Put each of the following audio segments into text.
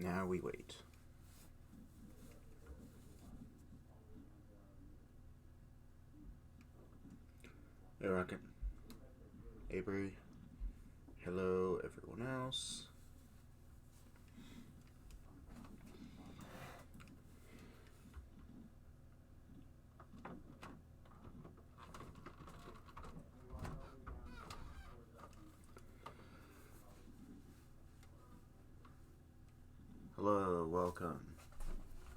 Now we wait. Hey, Rocket. Avery. Hello, everyone else. Hello, welcome.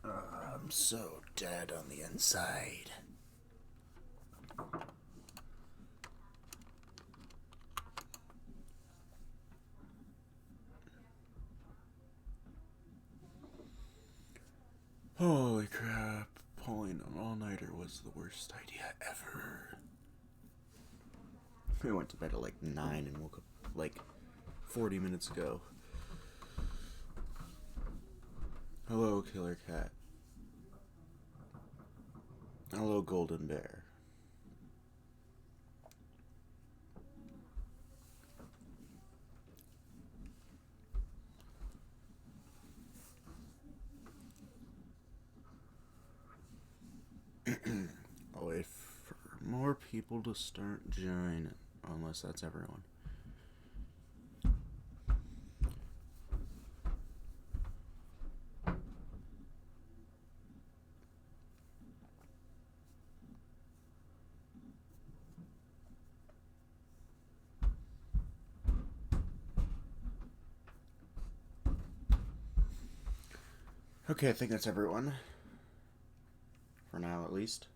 I'm so dead on the inside. Holy crap. Pulling an all-nighter was the worst idea ever. I went to bed at like 9 and woke up like 40 minutes ago. Hello, Killer Cat. Hello, Golden Bear. I'll wait for more people to start joining, unless that's everyone. Okay, I think that's everyone. For now, at least.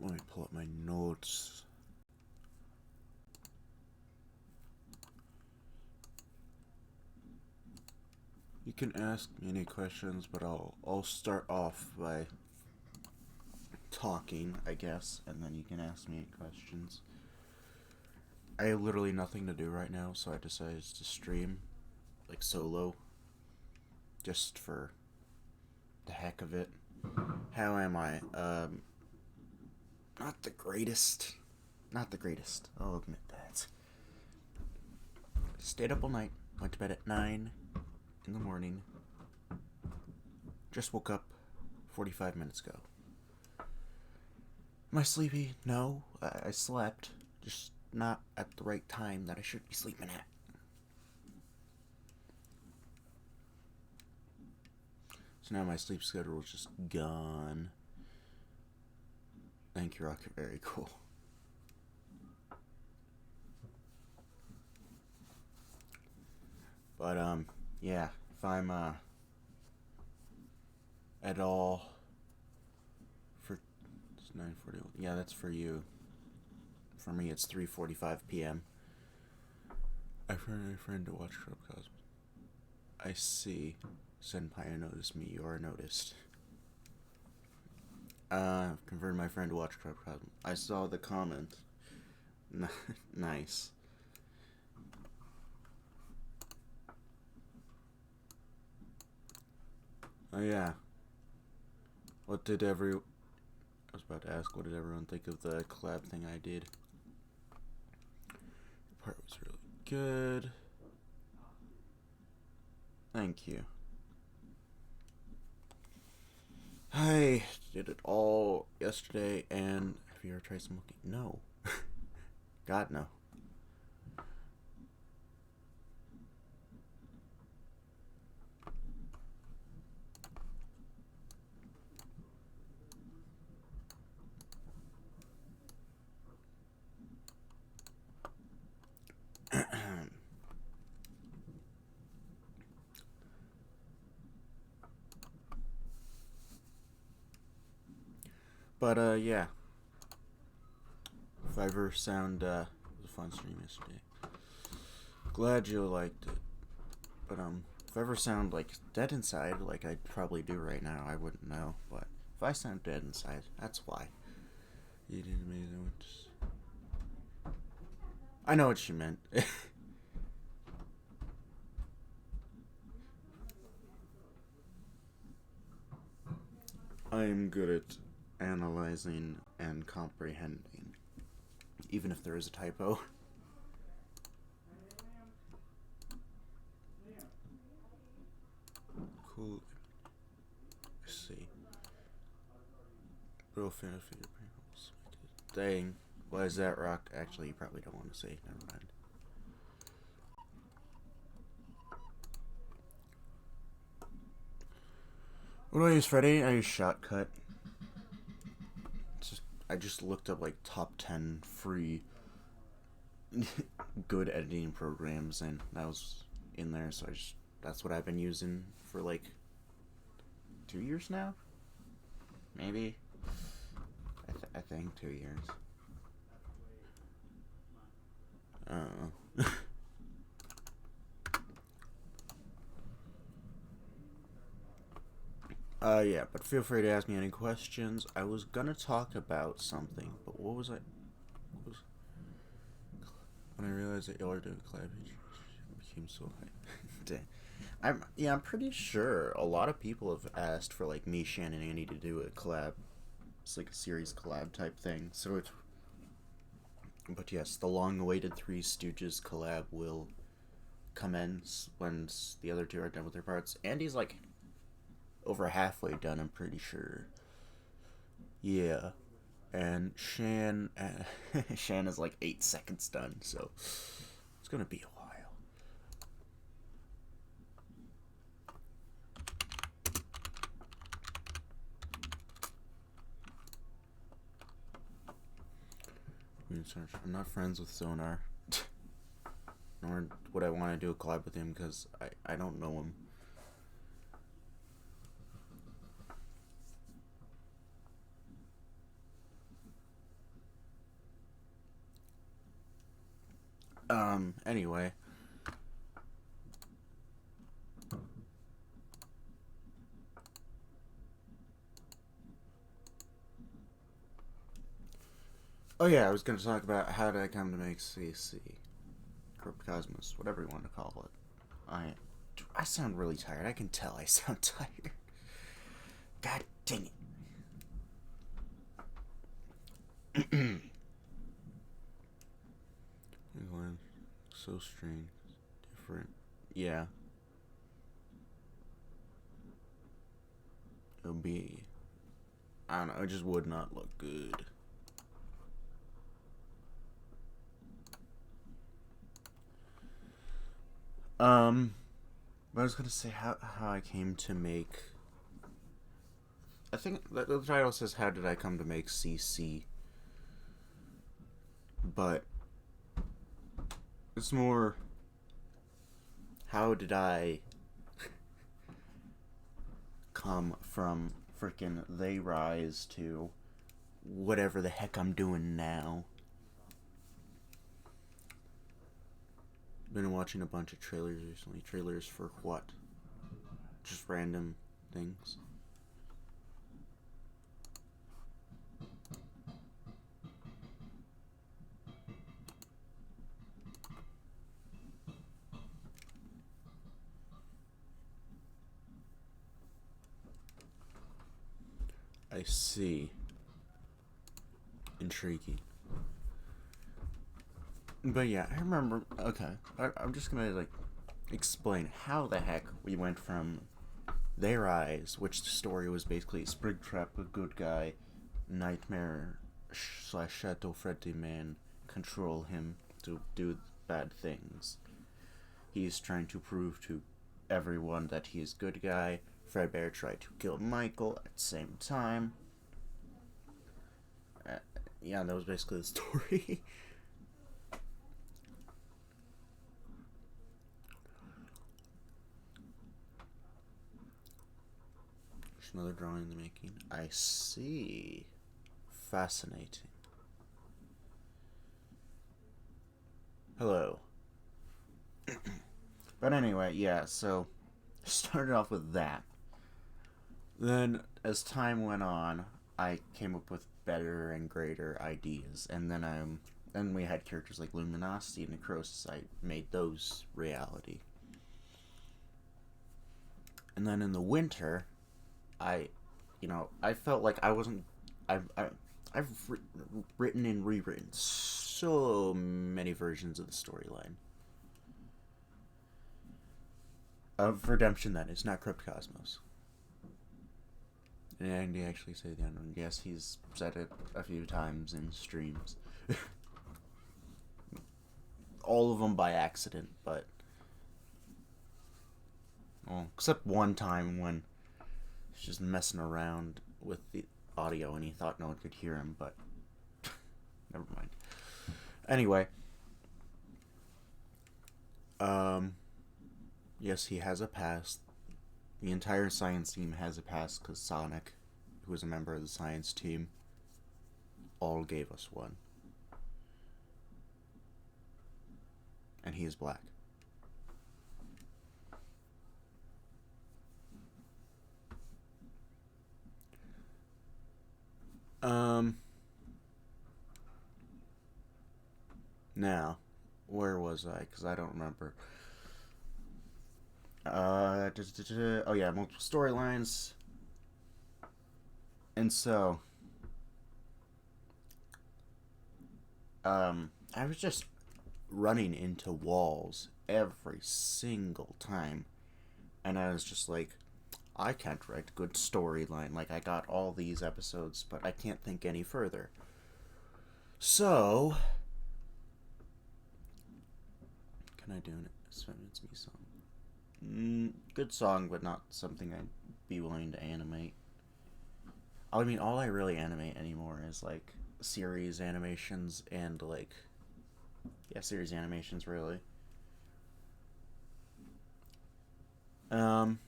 Let me pull up my notes. You can ask me any questions, but I'll start off by talking, I guess, and then you can ask me any questions. I have literally nothing to do right now, so I decided to stream, like, solo, just for the heck of it. How am I? Not the greatest. Not the greatest. I'll admit that. Stayed up all night. Went to bed at 9 in the morning. Just woke up 45 minutes ago. Am I sleepy? No. I slept. Just not at the right time that I should be sleeping at. So now my sleep schedule is just gone. Thank you, Rocket. Very cool. But, yeah. If I'm, at all for... It's 9:40. Yeah, that's for you. For me, it's 3:45 p.m. I found a friend to watch Club Cosmos. I see. Senpai, noticed me. You are noticed. Converted my friend to watch Club Cosmos. I saw the comment. Nice. Oh, yeah. What did every... I was about to ask, what did everyone think of the collab thing I did? The part was really good. Thank you. I did it all yesterday, and have you ever tried smoking? No. God, no. But, yeah. Fiverr Sound, was a fun stream yesterday. Glad you liked it. But, if I ever sound, like, dead inside, like I probably do right now, I wouldn't know. But if I sound dead inside, that's why. You did amazing. I know what she meant. I'm good at analyzing and comprehending, even if there is a typo. cool. Let's see. Real fan of figure paintballs. Dang. Why is that rock? Actually, you probably don't want to say. Never mind. What do I use, Freddy? I use Shotcut. I just looked up like top 10 free good editing programs, and that was in there. So that's what I've been using for like 2 years now. Maybe. I think 2 years. Yeah, but feel free to ask me any questions. I was gonna talk about something, but what was I? When I realized that y'all are doing collab, it became so high. Dang. I'm pretty sure a lot of people have asked for like me, Shan, and Andy to do a collab. It's like a series collab type thing. So it's. But yes, the long-awaited Three Stooges collab will commence once the other two are done with their parts. Andy's like over halfway done, I'm pretty sure. Yeah. And Shan is like 8 seconds done, so it's gonna be a while. I'm not friends with Sonar. Nor would I want to do a collab with him because I don't know him. Anyway. Oh yeah, I was gonna talk about how did I come to make CC. Cosmos, whatever you want to call it. I sound really tired. I can tell I sound tired. God dang it. So strange. Different. Yeah. It would be. I don't know. It just would not look good. But I was gonna say how I came to make. I think the title says "How did I come to make CC?" But it's more. How did I come from freaking They Rise to whatever the heck I'm doing now? Been watching a bunch of trailers recently. Trailers for what? Just random things. I see. Intriguing. But yeah, I remember. Okay, I'm just gonna like explain how the heck we went from They Rise, which the story was basically Springtrap, a good guy, Nightmare / Shadow Freddy Man control him to do bad things. He's trying to prove to everyone that he is good guy. Fredbear tried to kill Michael at the same time. Yeah, that was basically the story. Just another drawing in the making. I see. Fascinating. Hello. But anyway, yeah, so started off with that. Then, as time went on, I came up with better and greater ideas, and then we had characters like Luminosity and Necrosis. I made those reality. And then in the winter, I felt like I wasn't. I've written and rewritten so many versions of the storyline. Of Redemption, that is, not Crypt Cosmos. And Andy actually say the N-word. Yes, he's said it a few times in streams. All of them by accident, but... Well, except one time when he's just messing around with the audio and he thought no one could hear him, but... Never mind. Anyway. Yes, he has a past. The entire science team has a past because Sonic, who was a member of the science team, all gave us one. And he is black. Now, where was I? Because I don't remember. Oh yeah, multiple storylines. And so, I was just running into walls every single time. And I was just like, I can't write a good storyline. Like, I got all these episodes, but I can't think any further. So, can I do an It's Me song? Good song, but not something I'd be willing to animate. I mean, all I really animate anymore is, like, series animations and, like... Yeah, series animations, really. But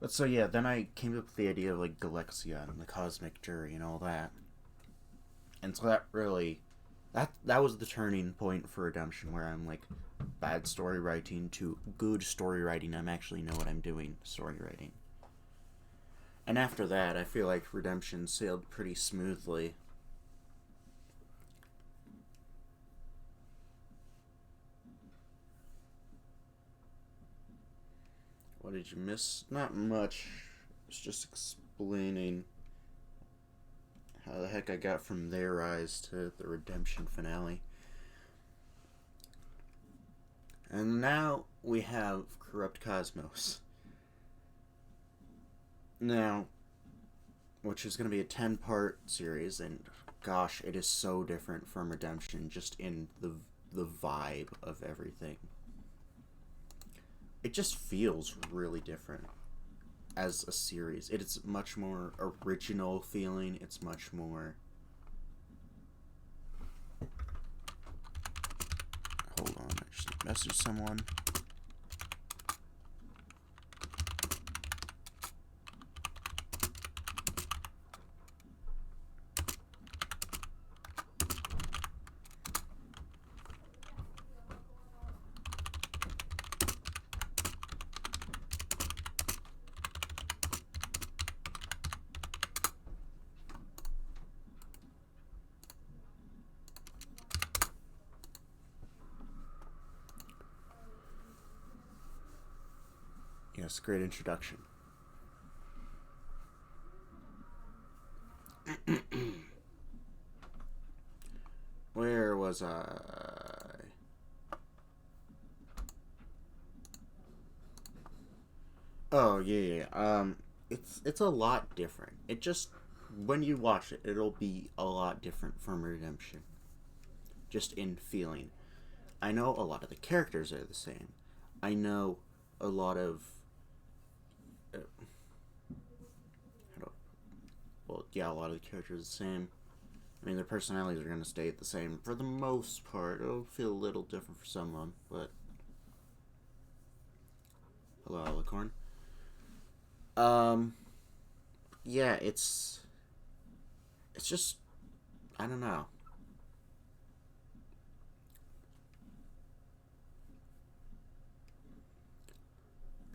so, yeah, then I came up with the idea of, like, Galaxia and the Cosmic Jury and all that. And so that really... That was the turning point for Redemption, where I'm like, bad story writing to good story writing. I'm actually know what I'm doing, story writing. And after that, I feel like Redemption sailed pretty smoothly. What did you miss? Not much. It's just explaining how the heck I got from Their Eyes to the Redemption finale. And now we have Corrupt Cosmos. Now, which is going to be a 10-part series, and gosh, it is so different from Redemption, just in the vibe of everything. It just feels really different as a series. It's much more original feeling. It's much more... Hold on, I just messaged someone. Yes, great introduction. Where was I? Oh, yeah. It's a lot different. It just, when you watch it, it'll be a lot different from Redemption. Just in feeling. I know a lot of the characters are the same. I know a lot of... a lot of the characters are the same. I mean, their personalities are going to stay the same for the most part. It'll feel a little different for someone, but... Hello, Alicorn. Yeah, it's just... I don't know.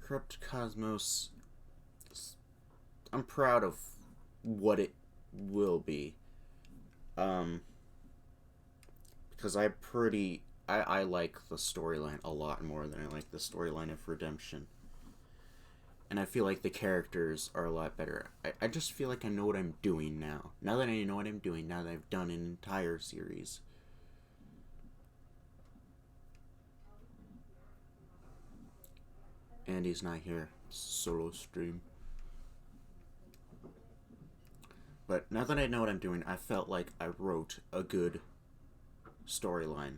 Corrupt Cosmos... I'm proud of what it will be. Because I like the storyline a lot more than I like the storyline of Redemption. And I feel like the characters are a lot better. I just feel like I know what I'm doing now. Now that I know what I'm doing, now that I've done an entire series. Andy's not here. Solo stream. But now that I know what I'm doing, I felt like I wrote a good storyline.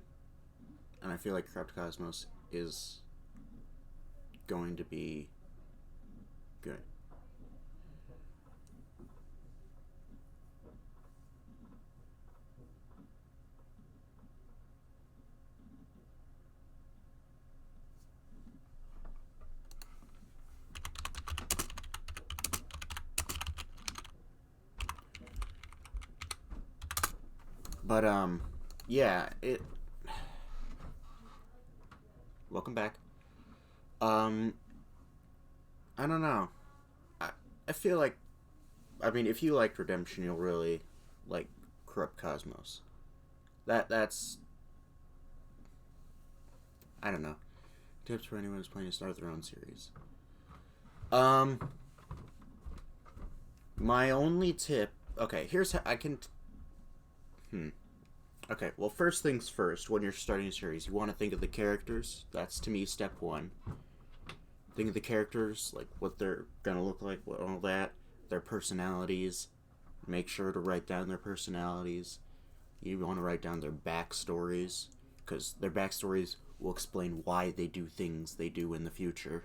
And I feel like Corrupt Cosmos is going to be good. But, yeah, welcome back. I don't know. I feel like, I mean, if you liked Redemption, you'll really like Corrupt Cosmos. That's, I don't know. Tips for anyone who's planning to start their own series. My only tip, okay, here's how I can, okay, well, first things first, when you're starting a series, you want to think of the characters. That's, to me, step one. Think of the characters, like what they're gonna look like, all that, their personalities. Make sure to write down their personalities. You want to write down their backstories, because their backstories will explain why they do things they do in the future.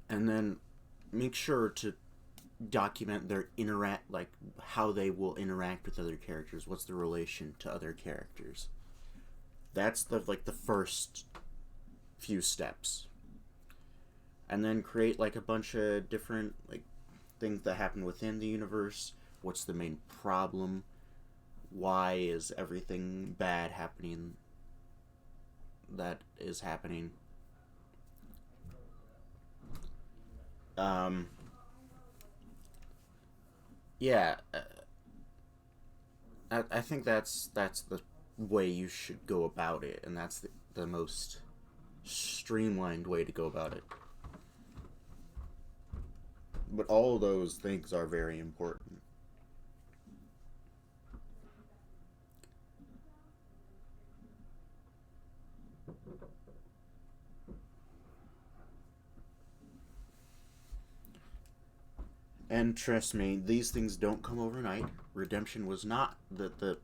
And then make sure to document their like how they will interact with other characters. What's their relation to other characters? That's the first few steps. And then create like a bunch of different like things that happen within the universe. What's the main problem? Why is everything bad happening that is happening? Yeah, I think that's the way you should go about it, and that's the most streamlined way to go about it. But all those things are very important. And trust me, these things don't come overnight. Redemption was not the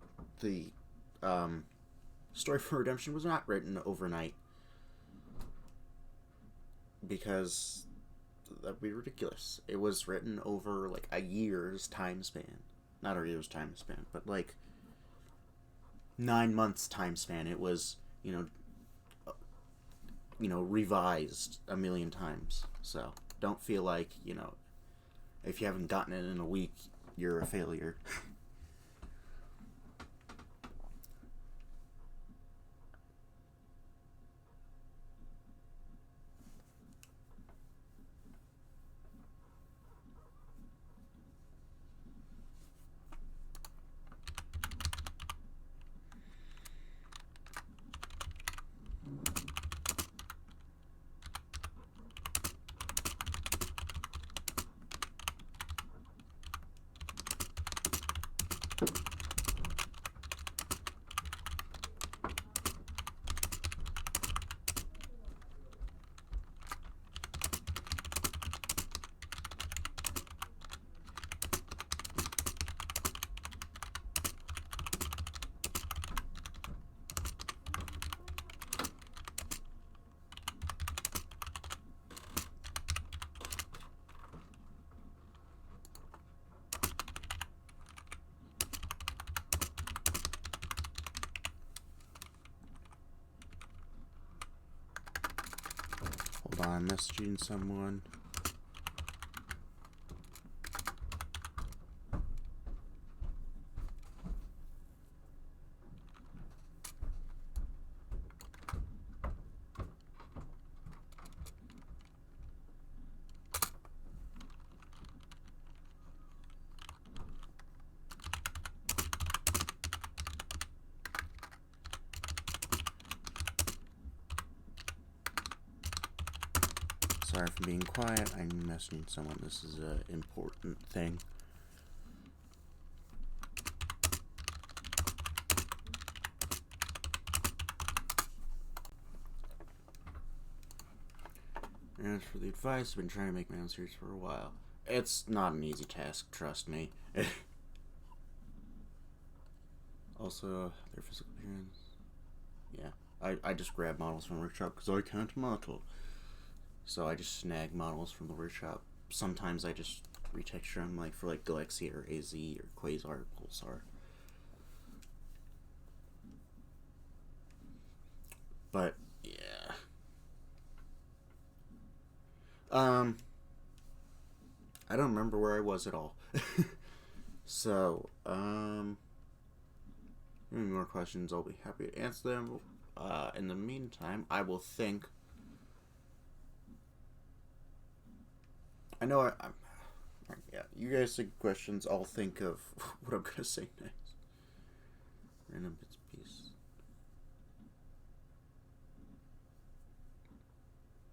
story for Redemption was not written overnight, because that'd be ridiculous. It was written over like a year's time span. Not a year's time span, but like 9 months time span. It was, revised a million times. So don't feel like, if you haven't gotten it in a week, you're a failure. Hold on, I'm messaging someone. Sorry for being quiet. I'm messaging someone. This is an important thing. As for the advice, I've been trying to make my own series for a while. It's not an easy task, trust me. Also, their physical appearance. Yeah, I just grab models from the workshop because I can't model. So I just snag models from the workshop. Sometimes I just retexture them, like for like Galaxia or AZ or Quasar or Pulsar. But yeah. I don't remember where I was at all. So, any more questions, I'll be happy to answer them. In the meantime, I will think. I know I'm. Yeah, you guys think questions, I'll think of what I'm gonna say next. Random bits and pieces.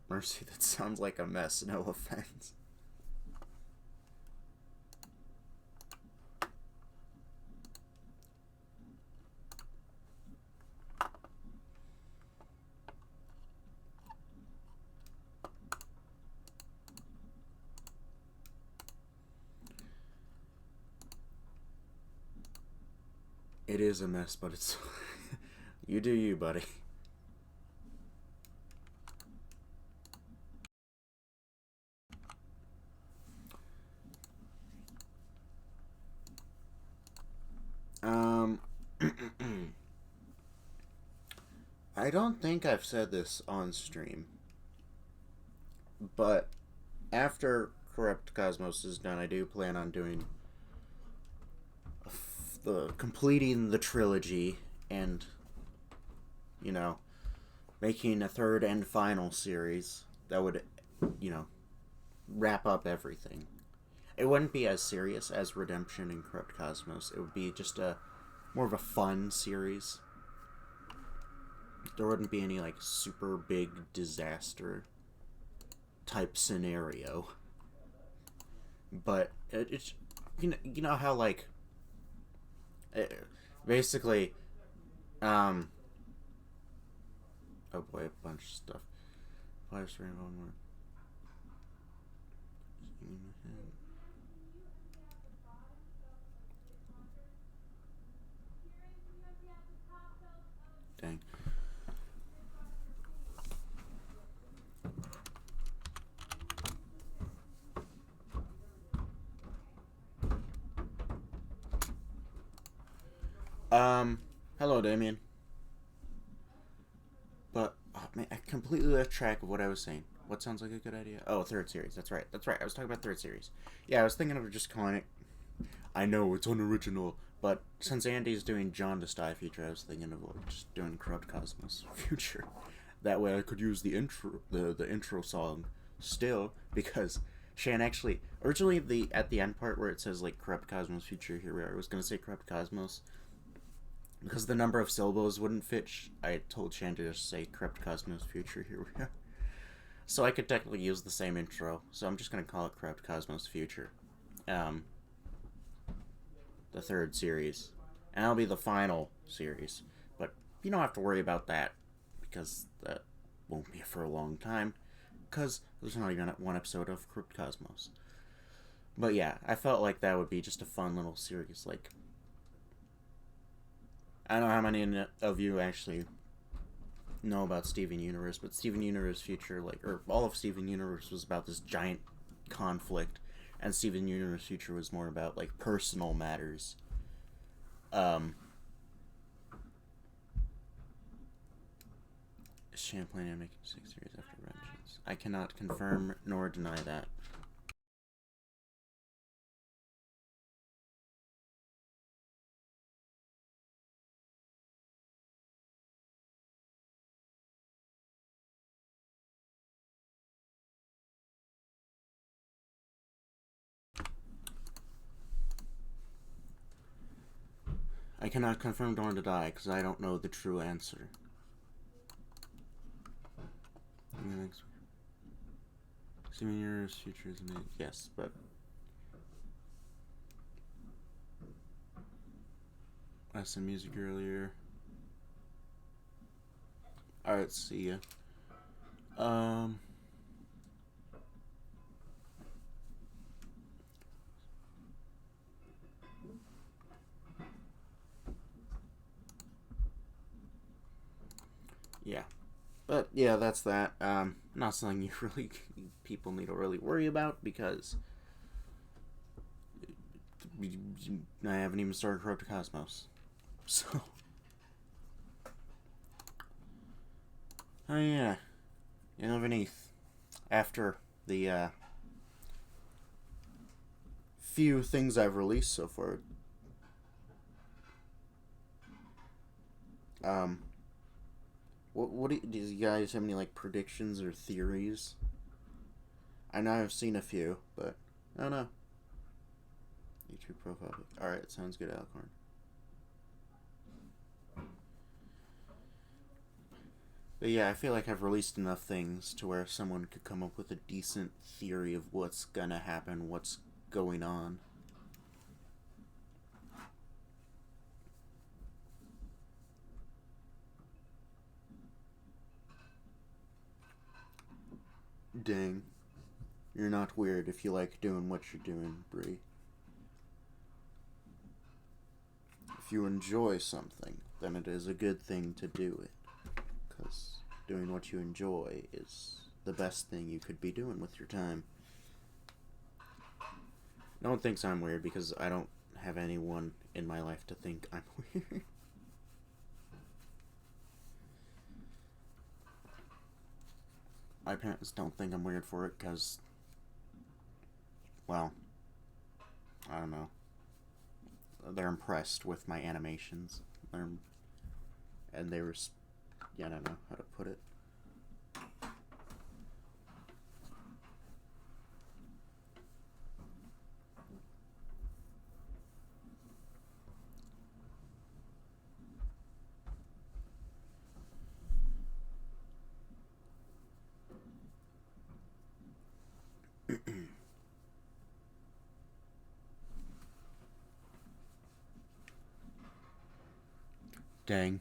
Mercy, that sounds like a mess, no offense. It is a mess, but it's. You do you, buddy. Um. I don't think I've said this on stream, but after Corrupt Cosmos is done, I do plan on doing the completing the trilogy and, you know, making a third and final series that would, you know, wrap up everything. It wouldn't be as serious as Redemption and Corrupt Cosmos. It would be just a more of a fun series. There wouldn't be any like super big disaster type scenario. But it's you know how like basically oh boy, a bunch of stuff. Flash rainbow more. Dang. Hello, Damien. But oh, man, I completely left track of what I was saying. What sounds like a good idea? Oh, third series. That's right. That's right. I was talking about third series. Yeah, I was thinking of just calling it. I know it's unoriginal, but since Andy's doing John to Die Future, I was thinking of just doing Corrupt Cosmos Future. That way, I could use the intro song still because Shan actually originally the at the end part where it says like Corrupt Cosmos Future, here we are. I was gonna say Corrupt Cosmos because the number of syllables wouldn't fit. I told Shan to just say Corrupt Cosmos Future, here we are. So I could technically use the same intro. So I'm just gonna call it Corrupt Cosmos Future. Um, the third series, and that'll be the final series. But you don't have to worry about that because that won't be for a long time. Because there's not even one episode of Corrupt Cosmos. But yeah, I felt like that would be just a fun little series. Like, I don't know how many of you actually know about Steven Universe, but Steven Universe Future, like, or all of Steven Universe was about this giant conflict, and Steven Universe Future was more about like personal matters. Champlain and making 6 series after Vengeance. I cannot confirm nor deny that. I cannot confirm Dawn to Die because I don't know the true answer. Steven Universe Future is amazing. Yes, but I some music earlier. Alright, see ya. But yeah, that's that. Not something you really people need to really worry about because I haven't even started Corrupted Cosmos. So, oh yeah, beneath after the few things I've released so far. What do you guys have any like predictions or theories? I know I've seen a few, but I don't know. YouTube profile. All right, sounds good, Alcorn. But yeah, I feel like I've released enough things to where someone could come up with a decent theory of what's gonna happen, what's going on. Dang. You're not weird if you like doing what you're doing, Bree. If you enjoy something, then it is a good thing to do it. Because doing what you enjoy is the best thing you could be doing with your time. No one thinks I'm weird because I don't have anyone in my life to think I'm weird. My parents don't think I'm weird for it because, well, I don't know. They're impressed with my animations. And they were, yeah, I don't know how to put it. Dang.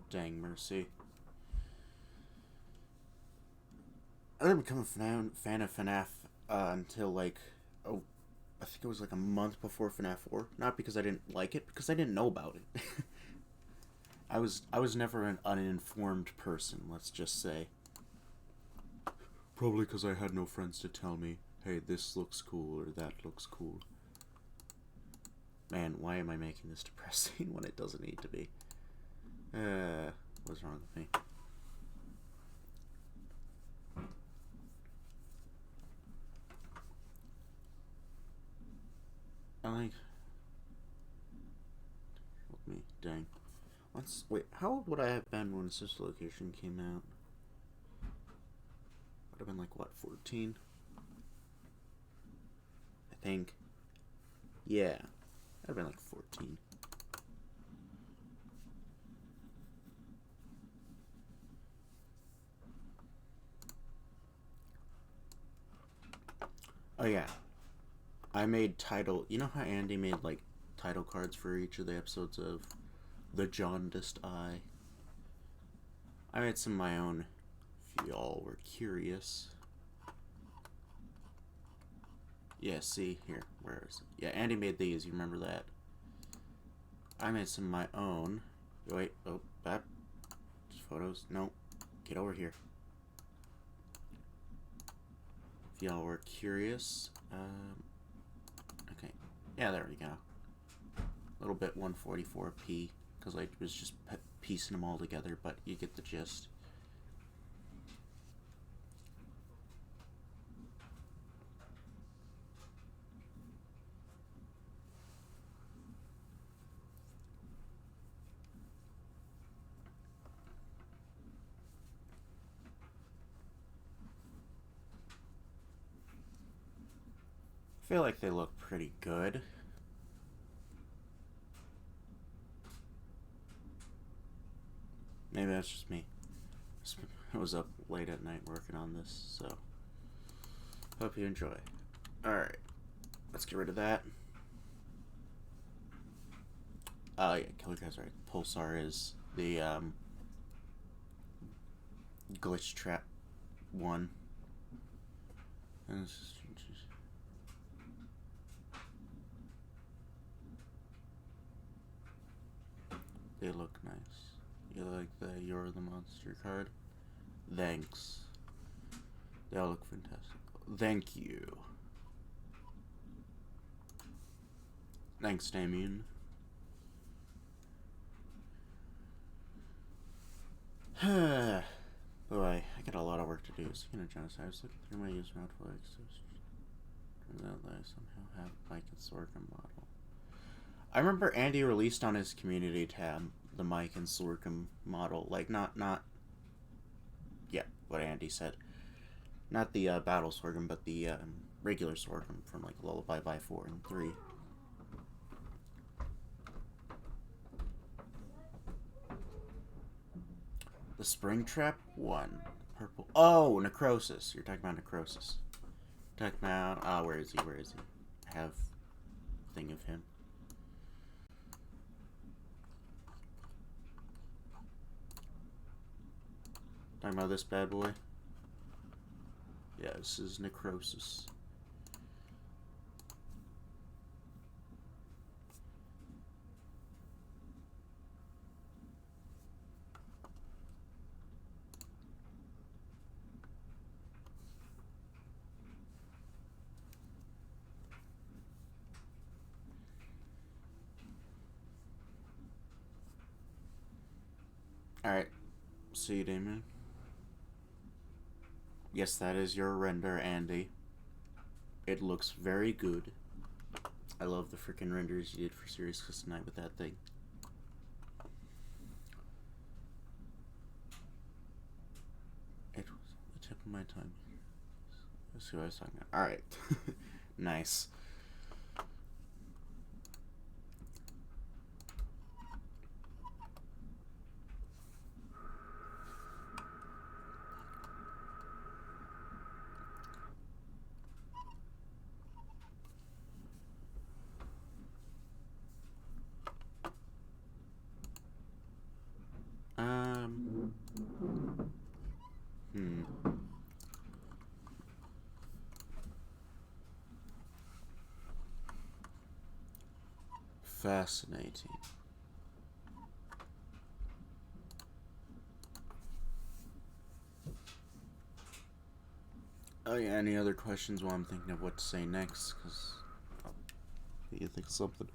Dang mercy. I didn't become a fan of FNAF until like, oh, I think it was like a month before FNAF 4. Not because I didn't like it, because I didn't know about it. I was never an uninformed person, let's just say. Probably because I had no friends to tell me, hey, this looks cool or that looks cool. Man, why am I making this depressing when it doesn't need to be? What's wrong with me? I like... Help me, dang. Wait, how old would I have been when Sister Location came out? Would have been like, what, 14? I think. Yeah. I'd have been like 14. Oh yeah. I made title... You know how Andy made like title cards for each of the episodes of The Jaundiced Eye? I made some of my own, if y'all were curious. Yeah, see, here, where is it? Yeah, Andy made these, you remember that. I made some of my own. Wait, oh, that. Photos, no. Get over here. If y'all were curious. Okay, yeah, there we go. A little bit 144p, because I was just piecing them all together, but you get the gist. I feel like they look pretty good. Maybe that's just me. I was up late at night working on this, so hope you enjoy. Alright, let's get rid of that. Yeah, Killer Guy's right. Pulsar is the glitch trap one. And it's just, they look nice. You like the You're the Monster card? Thanks. They all look fantastic. Thank you. Thanks, Damien. Boy, I got a lot of work to do. Speaking of genocide, I was looking through my user networks. Turns out that I somehow have Mike and Sorghum model. I remember Andy released on his community tab the Mike and Sorghum model. Like, not, yeah, what Andy said. Not the battle Sorghum, but the regular Sorghum from, like, Lullaby by 4 and 3. The Springtrap 1. Purple. Oh, Necrosis. You're talking about Necrosis. Talking about... where is he? Where is he? I have a thing of him. Talking about this bad boy? Yeah, this is Necrosis. Alright. See you, Damon. Yes, that is your render, Andy. It looks very good. I love the freaking renders you did for Serious Kiss Tonight with that thing. It was the tip of my tongue. Let's see what I was talking about. Alright. Nice. Fascinating. Oh yeah, any other questions while I'm thinking of what to say next? Because you think of something.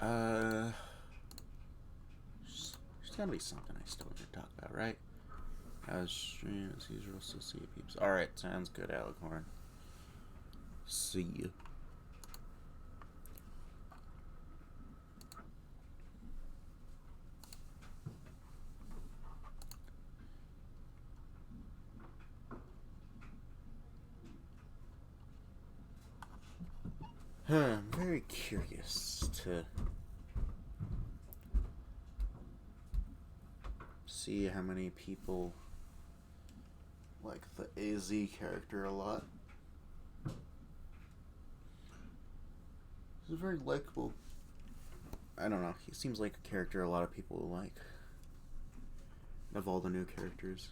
There's gotta be something I still need to talk about, right? As stream as usual, so see you peeps. Alright, sounds good, Alicorn. See you. I'm very curious to see how many people like the AZ character a lot. He's very likable. I don't know, he seems like a character a lot of people will like. Of all the new characters.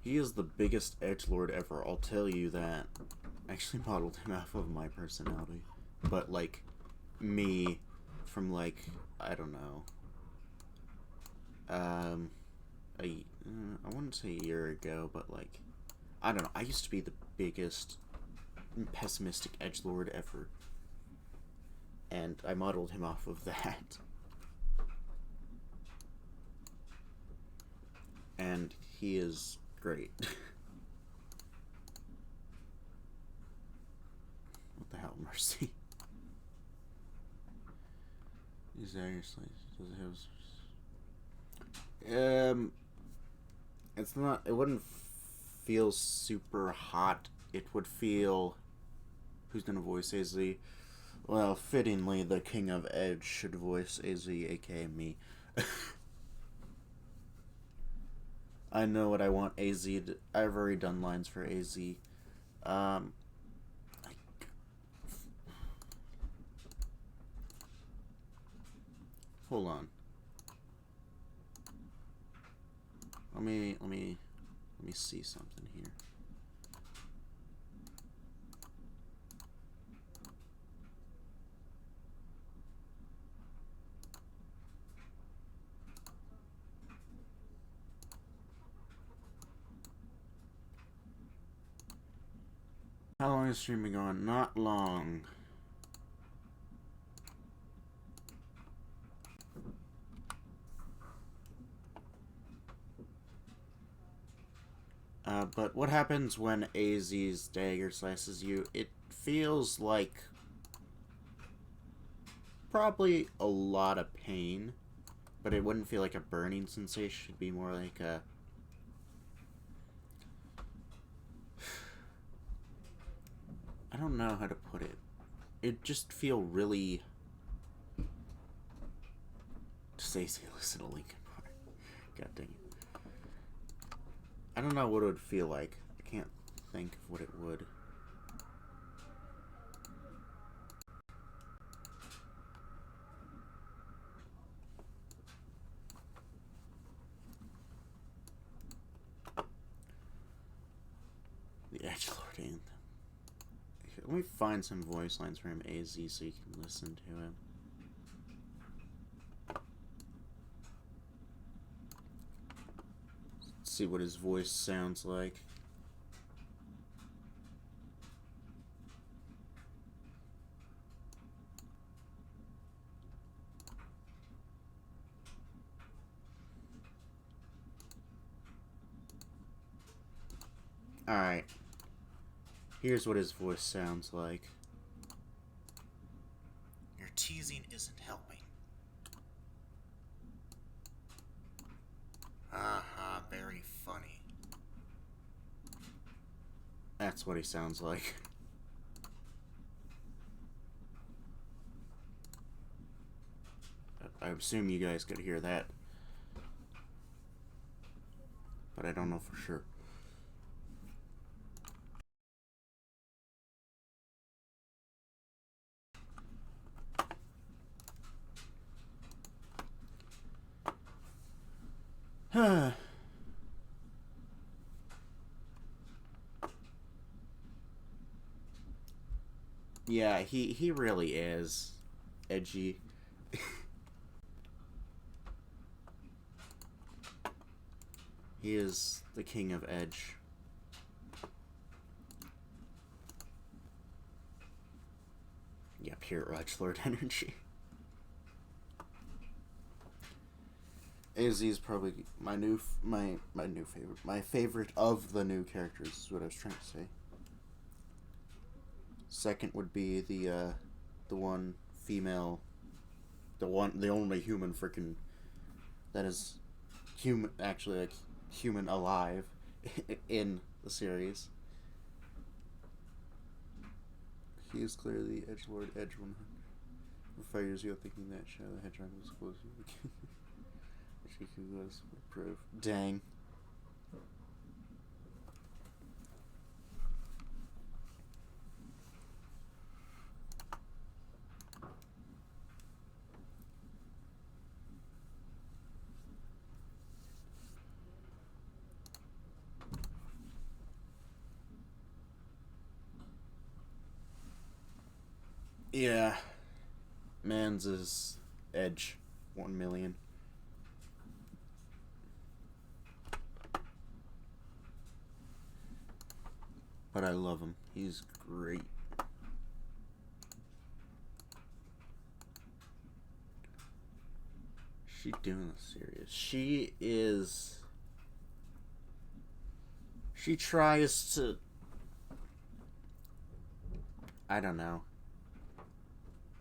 He is the biggest edgelord ever, I'll tell you that. I actually modeled him off of my personality. But, like, me from, like, I don't know. I wouldn't say a year ago, but, like, I don't know. I used to be the biggest pessimistic edgelord ever. And I modeled him off of that. And he is great. What the hell, Mercy? Is there seriously? Does it have? It's not. It wouldn't feel super hot. It would feel. Who's gonna voice AZ? Well, fittingly, the King of Edge should voice AZ, aka me. I know what I want AZ to... I've already done lines for AZ. Um... Hold on. Let me see something here. How long is streaming on? Not long. But what happens when AZ's dagger slices you? It feels like probably a lot of pain, but it wouldn't feel like a burning sensation. It'd be more like a... I don't know how to put it. It just feel really... Stacy, listen to Linkin Park. God dang it. I don't know what it would feel like. I can't think of what it would. The Edgelord Anthem. Let me find some voice lines for him, AZ, so you can listen to him. Let's see what his voice sounds like. Alright. Here's what his voice sounds like. Your teasing isn't helping. Haha, very funny. That's what he sounds like. I assume you guys could hear that. But I don't know for sure. Yeah, he really is edgy. He is the king of edge. Yeah, pure Edgelord energy. AZ is probably my new favorite. My favorite of the new characters is what I was trying to say. Second would be the one female, the only human freaking that is human, actually like human alive in the series. He is clearly Edgelord Edge 100. For 5 years ago, thinking that Shadow the Hedgehog was close to was proof. Dang. Yeah. Man's is Edge 1 million. But I love him. He's great. She doing this serious? She is. She tries to. I don't know.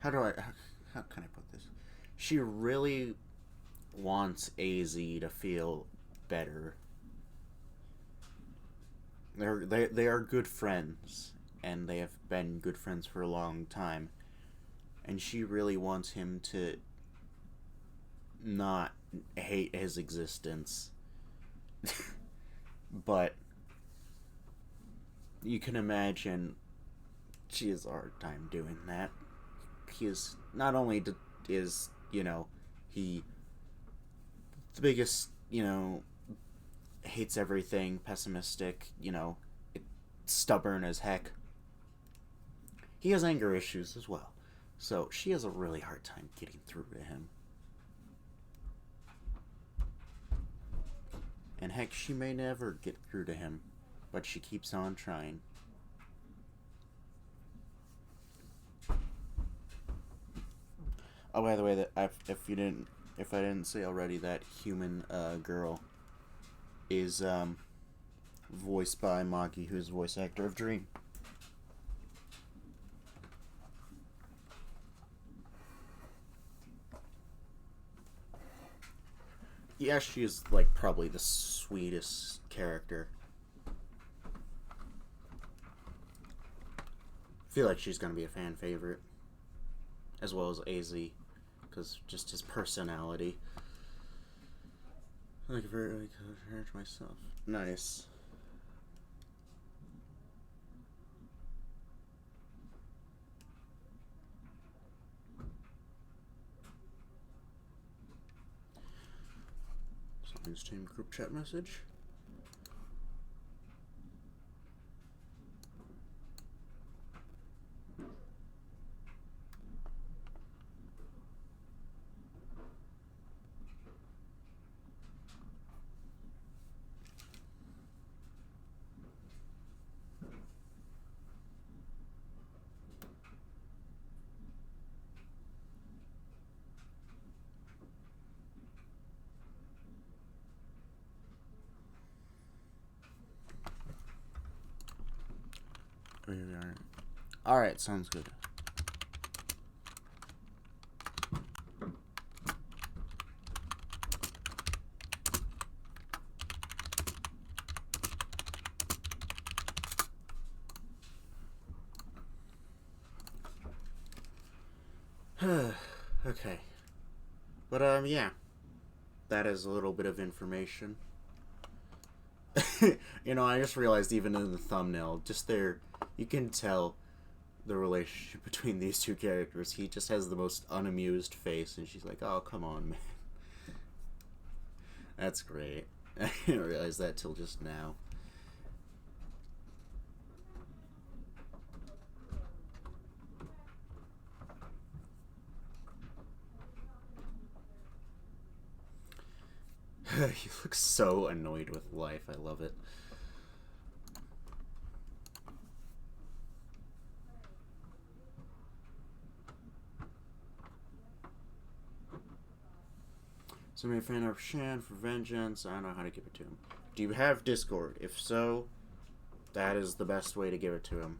How can I put this? She really wants AZ to feel better. They are good friends, and they have been good friends for a long time. And she really wants him to not hate his existence. but you can imagine she has a hard time doing that. He is not only is he the biggest hates everything, pessimistic, stubborn as heck. He has anger issues as well, so she has a really hard time getting through to him. And heck, she may never get through to him, but she keeps on trying. Oh, by the way, if I didn't say already, that human girl is voiced by Maki, who's the voice actor of Dream. Yeah, she is like probably the sweetest character. I feel like she's gonna be a fan favorite, as well as AZ, because just his personality. I like very compared to myself. Nice. Something's team group chat message. Alright, sounds good. Okay. But, yeah. That is a little bit of information. I just realized even in the thumbnail, just there, you can tell the relationship between these two characters. He just has the most unamused face, and she's like, oh, come on, man. That's great. I didn't realize that till just now. He looks so annoyed with life. I love it. So many fan of Shan for vengeance. I don't know how to give it to him. Do you have Discord? If so, that is the best way to give it to him.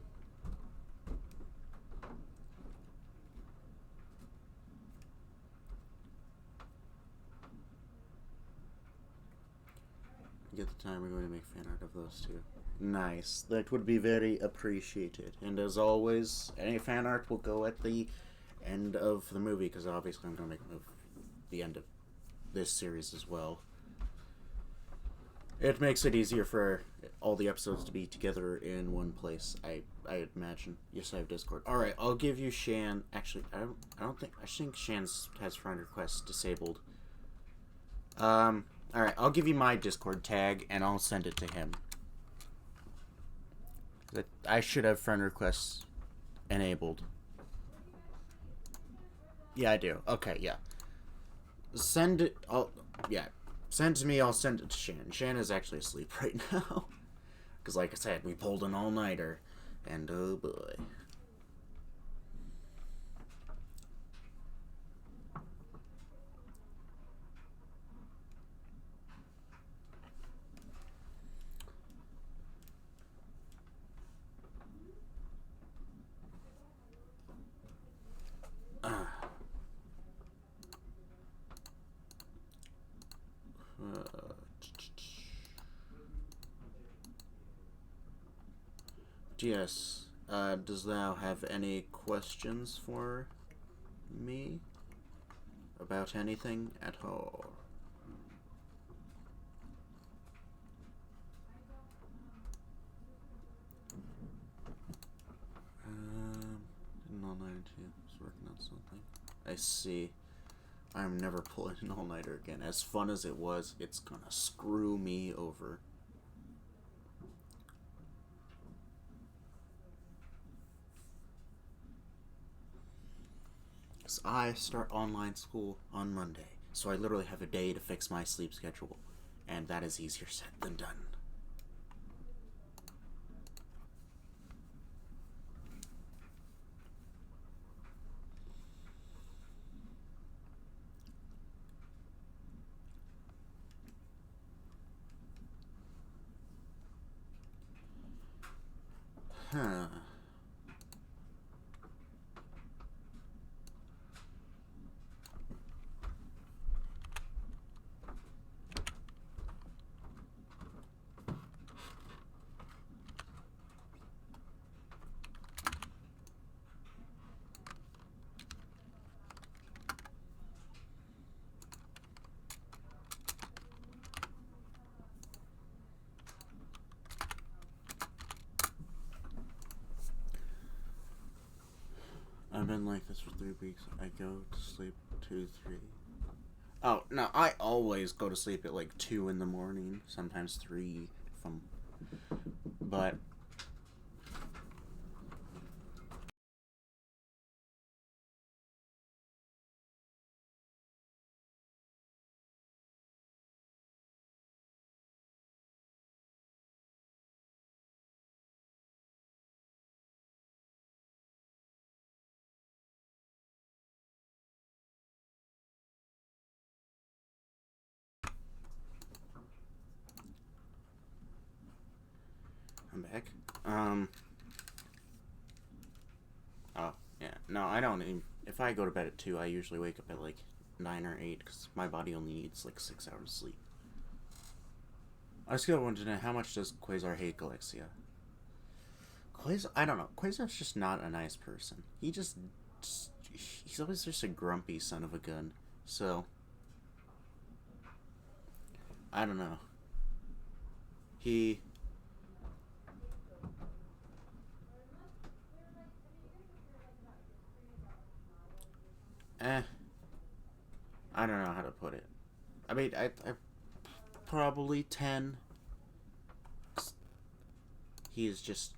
Get the time we're going to make fan art of those two. Nice. That would be very appreciated. And as always, any fan art will go at the end of the movie, because obviously I'm going to make the end of this series as well. It makes it easier for all the episodes to be together in one place, I imagine. Yes, I have Discord. Alright, I'll give you Shan. Actually, I think Shan has friend requests disabled. Alright, I'll give you my Discord tag, and I'll send it to him. I should have friend requests enabled. Yeah, I do. Okay, yeah. Send it... Send to me, I'll send it to Shan. Shan is actually asleep right now. Because, like I said, we pulled an all-nighter. And, oh boy. Yes. Does thou have any questions for me? About anything at all? something. I see. I'm never pulling an all-nighter again. As fun as it was, it's gonna screw me over. Because I start online school on Monday, so I literally have a day to fix my sleep schedule, and that is easier said than done. Huh. I've been like this for 3 weeks. I go to sleep 2, 3. Oh, no, I always go to sleep at like 2 in the morning, sometimes 3 if I'm. But. I'm back. Oh, yeah. No, I don't even. If I go to bed at 2, I usually wake up at like 9 or 8 because my body only needs like 6 hours of sleep. I just wanted to know, how much does Quasar hate Galexia? Quasar, I don't know. Quasar's just not a nice person. He's always just a grumpy son of a gun. So, I don't know. He. I don't know how to put it. I mean, I probably 10. He is just,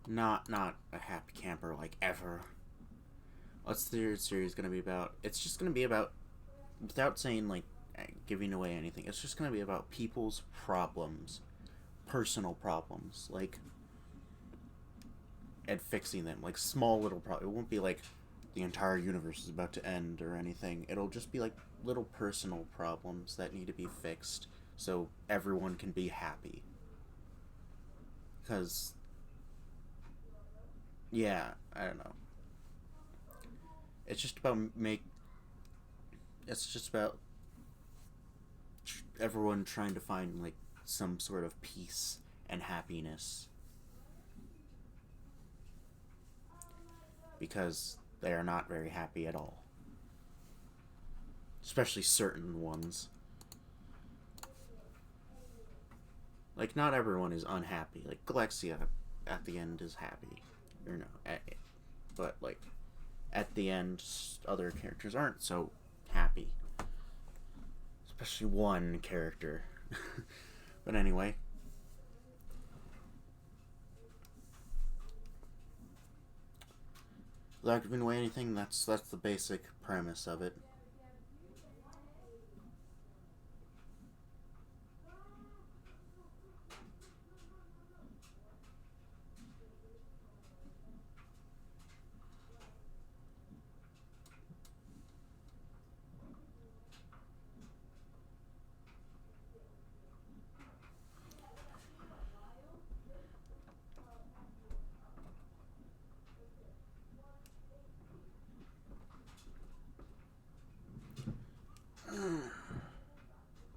not a happy camper like ever. What's the series gonna be about? It's just gonna be about, without saying like giving away anything, it's just gonna be about people's problems, personal problems, like, and fixing them, like small little problems. It won't be like the entire universe is about to end or anything. It'll just be like little personal problems that need to be fixed so everyone can be happy. Because, yeah, I don't know. It's just about It's just about everyone trying to find like some sort of peace and happiness because they are not very happy at all, especially certain ones. Like, not everyone is unhappy. Like, Galexia at the end is happy. Or no, but, like, at the end, other characters aren't so happy. Especially one character. But anyway. Without giving away anything, that's the basic premise of it.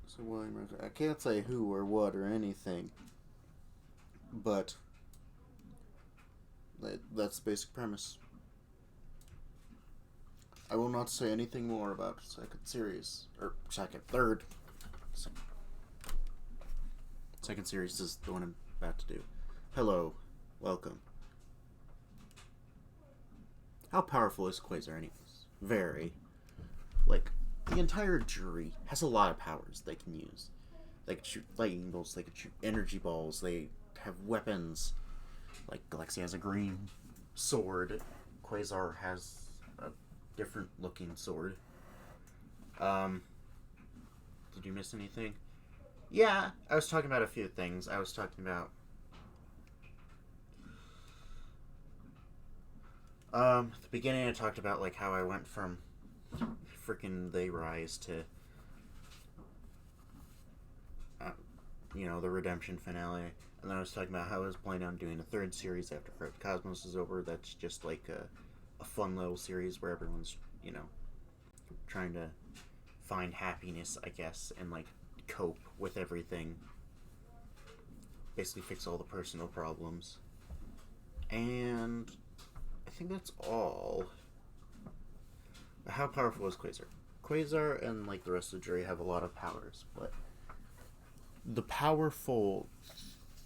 So William, I can't say who or what or anything, but that's the basic premise. I will not say anything more about second series or third. Second series is the one I'm about to do. Hello, welcome. How powerful is Quasar, anyways? Very. Like, the entire jury has a lot of powers they can use. They can shoot lightning bolts, they can shoot energy balls, they have weapons. Like, Galaxy has a green sword. Quasar has a different looking sword. Did you miss anything? Yeah, I was talking about a few things. I was talking about at the beginning I talked about like how I went from freaking They Rise to the redemption finale. And then I was talking about how I was planning on doing a third series after Corrupt Cosmos is over. That's just like a fun little series where everyone's, trying to find happiness, I guess, and like cope with everything. Basically fix all the personal problems. And I think that's all. How powerful is Quasar? Quasar and like the rest of the jury have a lot of powers, but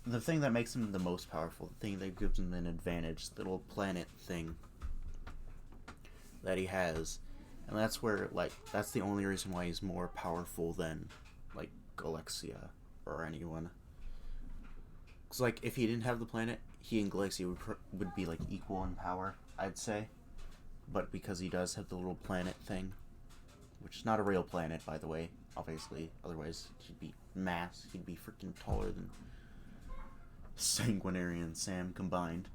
the thing that makes him the most powerful, the thing that gives him an advantage, the little planet thing that he has, and that's where that's the only reason why he's more powerful than like Galaxia or anyone. Because like if he didn't have the planet, he and Galaxia would be like equal in power, I'd say. But because he does have the little planet thing, which is not a real planet, by the way, obviously, otherwise he'd be mass. He'd be freaking taller than Sanguinary and Sam combined.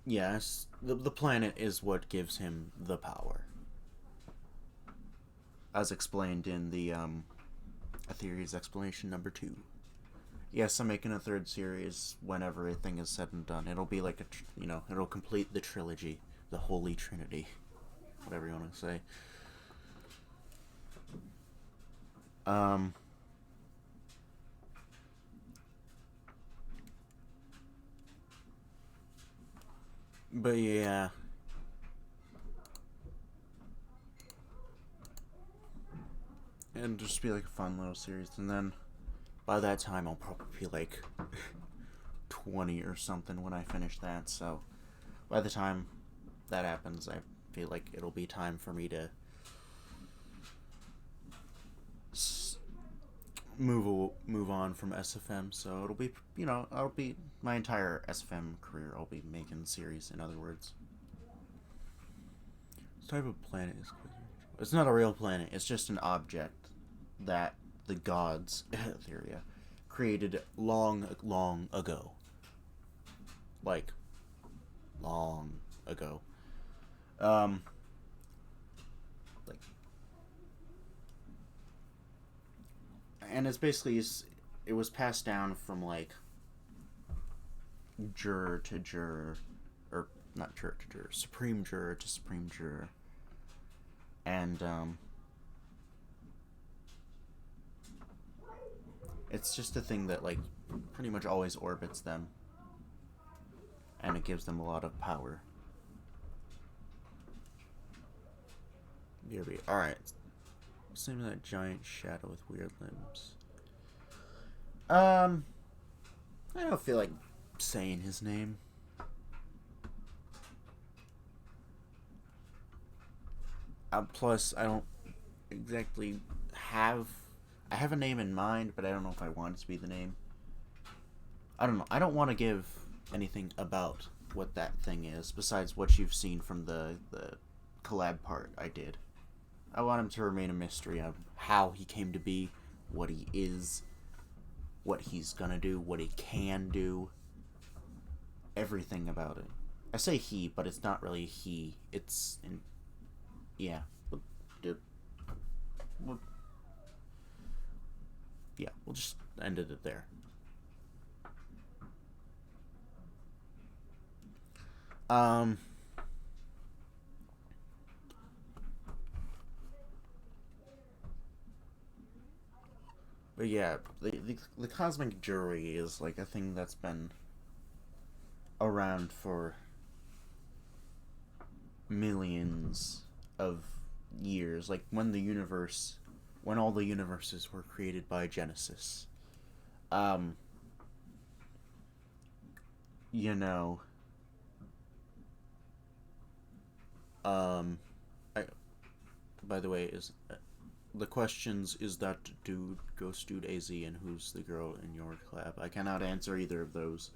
Yes, the planet is what gives him the power, as explained in the Aetherius explanation number 2. Yes, I'm making a third series whenever everything is said and done. It'll be like it'll complete the trilogy, the Holy Trinity, whatever you want to say. But yeah. And just be like a fun little series, and then by that time I'll probably be like 20 or something when I finish that, so by the time that happens I feel like it'll be time for me to move on from SFM, so it'll be, I'll be my entire SFM career I'll be making series, in other words. What type of planet is Quasar? It's not a real planet, it's just an object that the gods, Etheria, created long, long ago. Like, long ago. And it's basically, it was passed down from, like, juror to juror, or not juror to juror, supreme juror to supreme juror. And, it's just a thing that, like, pretty much always orbits them. And it gives them a lot of power. BRB. Alright. What's the name of that giant shadow with weird limbs? I don't feel like saying his name. Plus, I don't exactly have... I have a name in mind, but I don't know if I want it to be the name. I don't know. I don't want to give anything about what that thing is, besides what you've seen from the collab part I did. I want him to remain a mystery of how he came to be, what he is, what he's gonna do, what he can do. Everything about it. I say he, but it's not really he. It's... yeah. Yeah, we'll just end it there. But yeah, the cosmic jury is like a thing that's been around for millions of years. Like when all the universes were created by Genesis. Um, you know, um, I, by the way, is the questions is that dude Ghost Dude AZ and who's the girl in your collab? I cannot answer either of those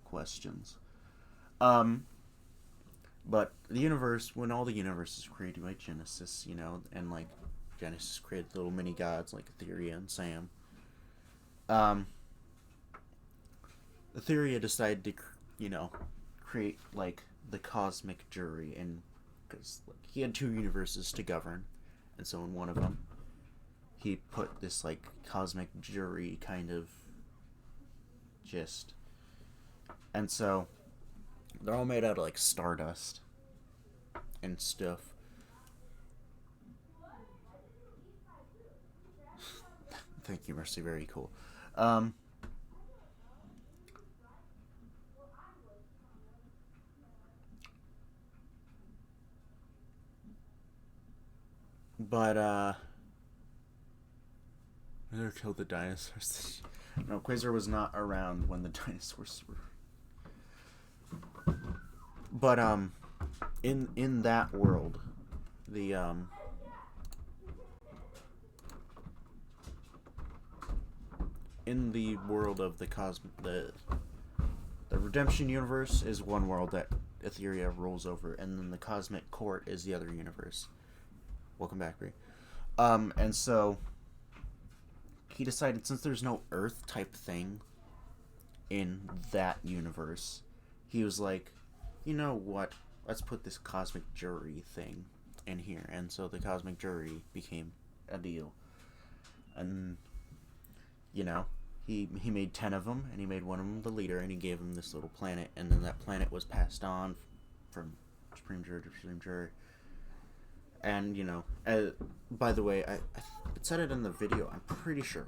questions. Um, but the universe, when all the universe is created by Genesis, you know, and like Genesis created little mini gods like Etheria and Sam. Um, Etheria decided to, you know, create like the cosmic jury, and because like, he had two universes to govern, and so in one of them, he put this like cosmic jury kind of gist, and so they're all made out of like stardust and stuff. Thank you, Mercy. Very cool. Um, but Quasar killed the dinosaurs. No, Quasar was not around when the dinosaurs were. But in that world, the in the world of the cosmic the Redemption universe is one world that Etheria rules over, and then the Cosmic Court is the other universe. Welcome back, Bree. And so he decided, since there's no Earth type thing in that universe, he was like, you know what? Let's put this cosmic jury thing in here, and so the cosmic jury became a deal. And you know, he made 10 of them, and he made one of them the leader, and he gave him this little planet, and then that planet was passed on from Supreme Jury to Supreme Jury. And you know, by the way, I said it in the video, I'm pretty sure,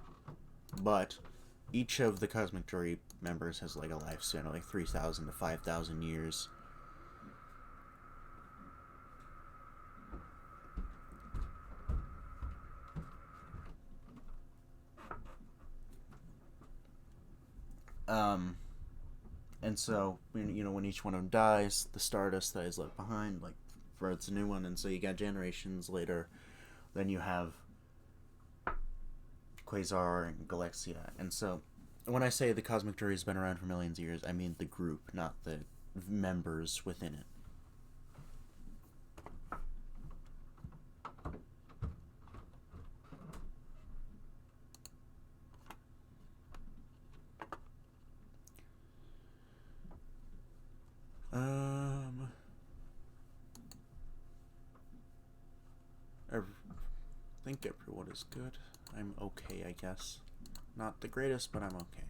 but each of the Cosmic Jury members has like a lifespan of like 3,000 to 5,000 years. And so, you know, when each one of them dies, the stardust that is left behind, like, writes a new one, and so you got generations later, then you have Quasar and Galaxia, and so, when I say the Cosmic Jury has been around for millions of years, I mean the group, not the members within it. I think everyone is good. I'm okay, I guess. Not the greatest, but I'm okay.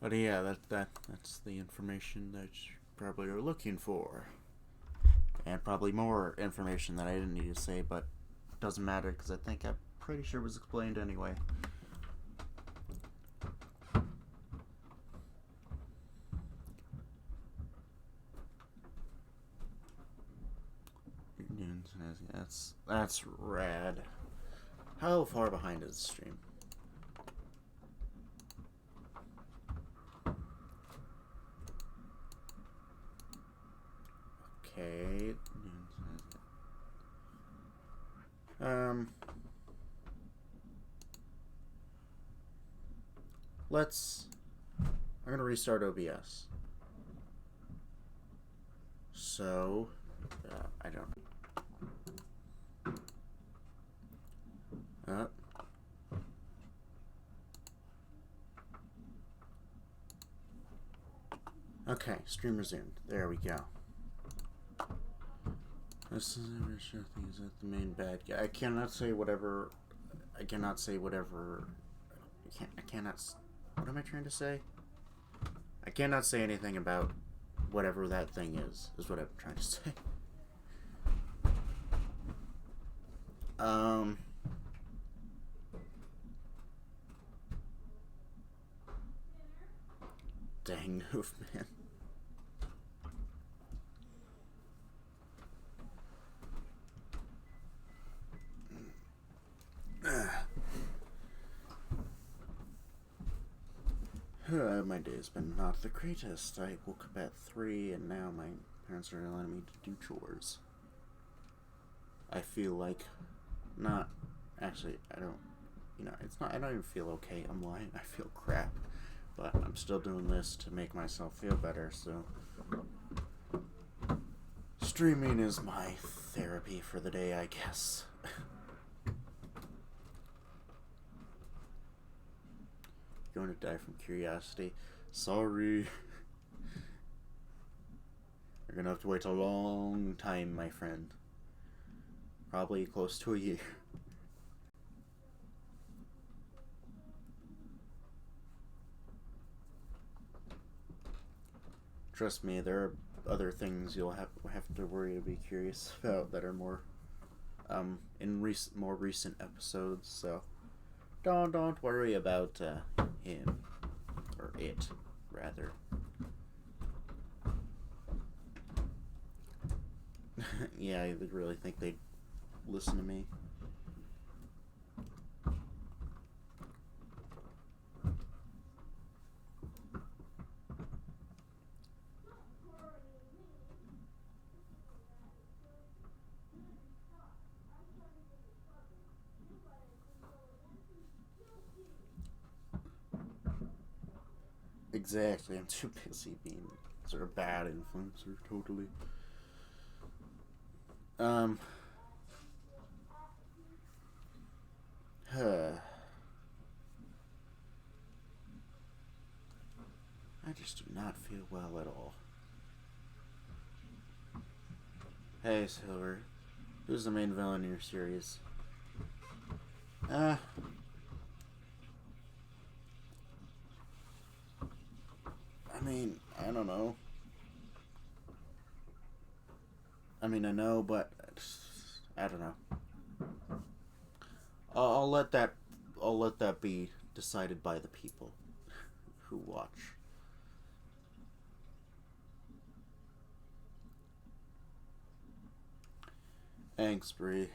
But yeah, that's the information that you probably are looking for. And probably more information that I didn't need to say, but it doesn't matter because I think I'm pretty sure it was explained anyway. That's rad. How far behind is the stream? Okay. I'm gonna restart OBS. So, I don't. Okay, stream resumed. There we go. This is every sure thing. Is that the main bad guy? I cannot say whatever. I cannot say whatever. I cannot. What am I trying to say? I cannot say anything about whatever that thing is what I'm trying to say. Dang move, man. My day's been not the greatest. I woke up at 3 and now my parents are allowing me to do chores. I feel like not actually I don't it's not I don't even feel okay. I'm lying. I feel crap. But I'm still doing this to make myself feel better, so streaming is my therapy for the day, I guess. Going to die from curiosity. Sorry. You're gonna have to wait a long time, my friend. Probably close to a year. Trust me, there are other things you'll have to worry to be curious about that are more in more recent episodes. So don't worry about him or it rather. Yeah, I really think they'd listen to me. Exactly, I'm too busy being sort of bad influencer, totally. Um, I just do not feel well at all. Hey, Silver, who's the main villain in your series? I mean, I don't know. I mean, I know, but I don't know. I'll let that be decided by the people who watch. Thanks, Bree.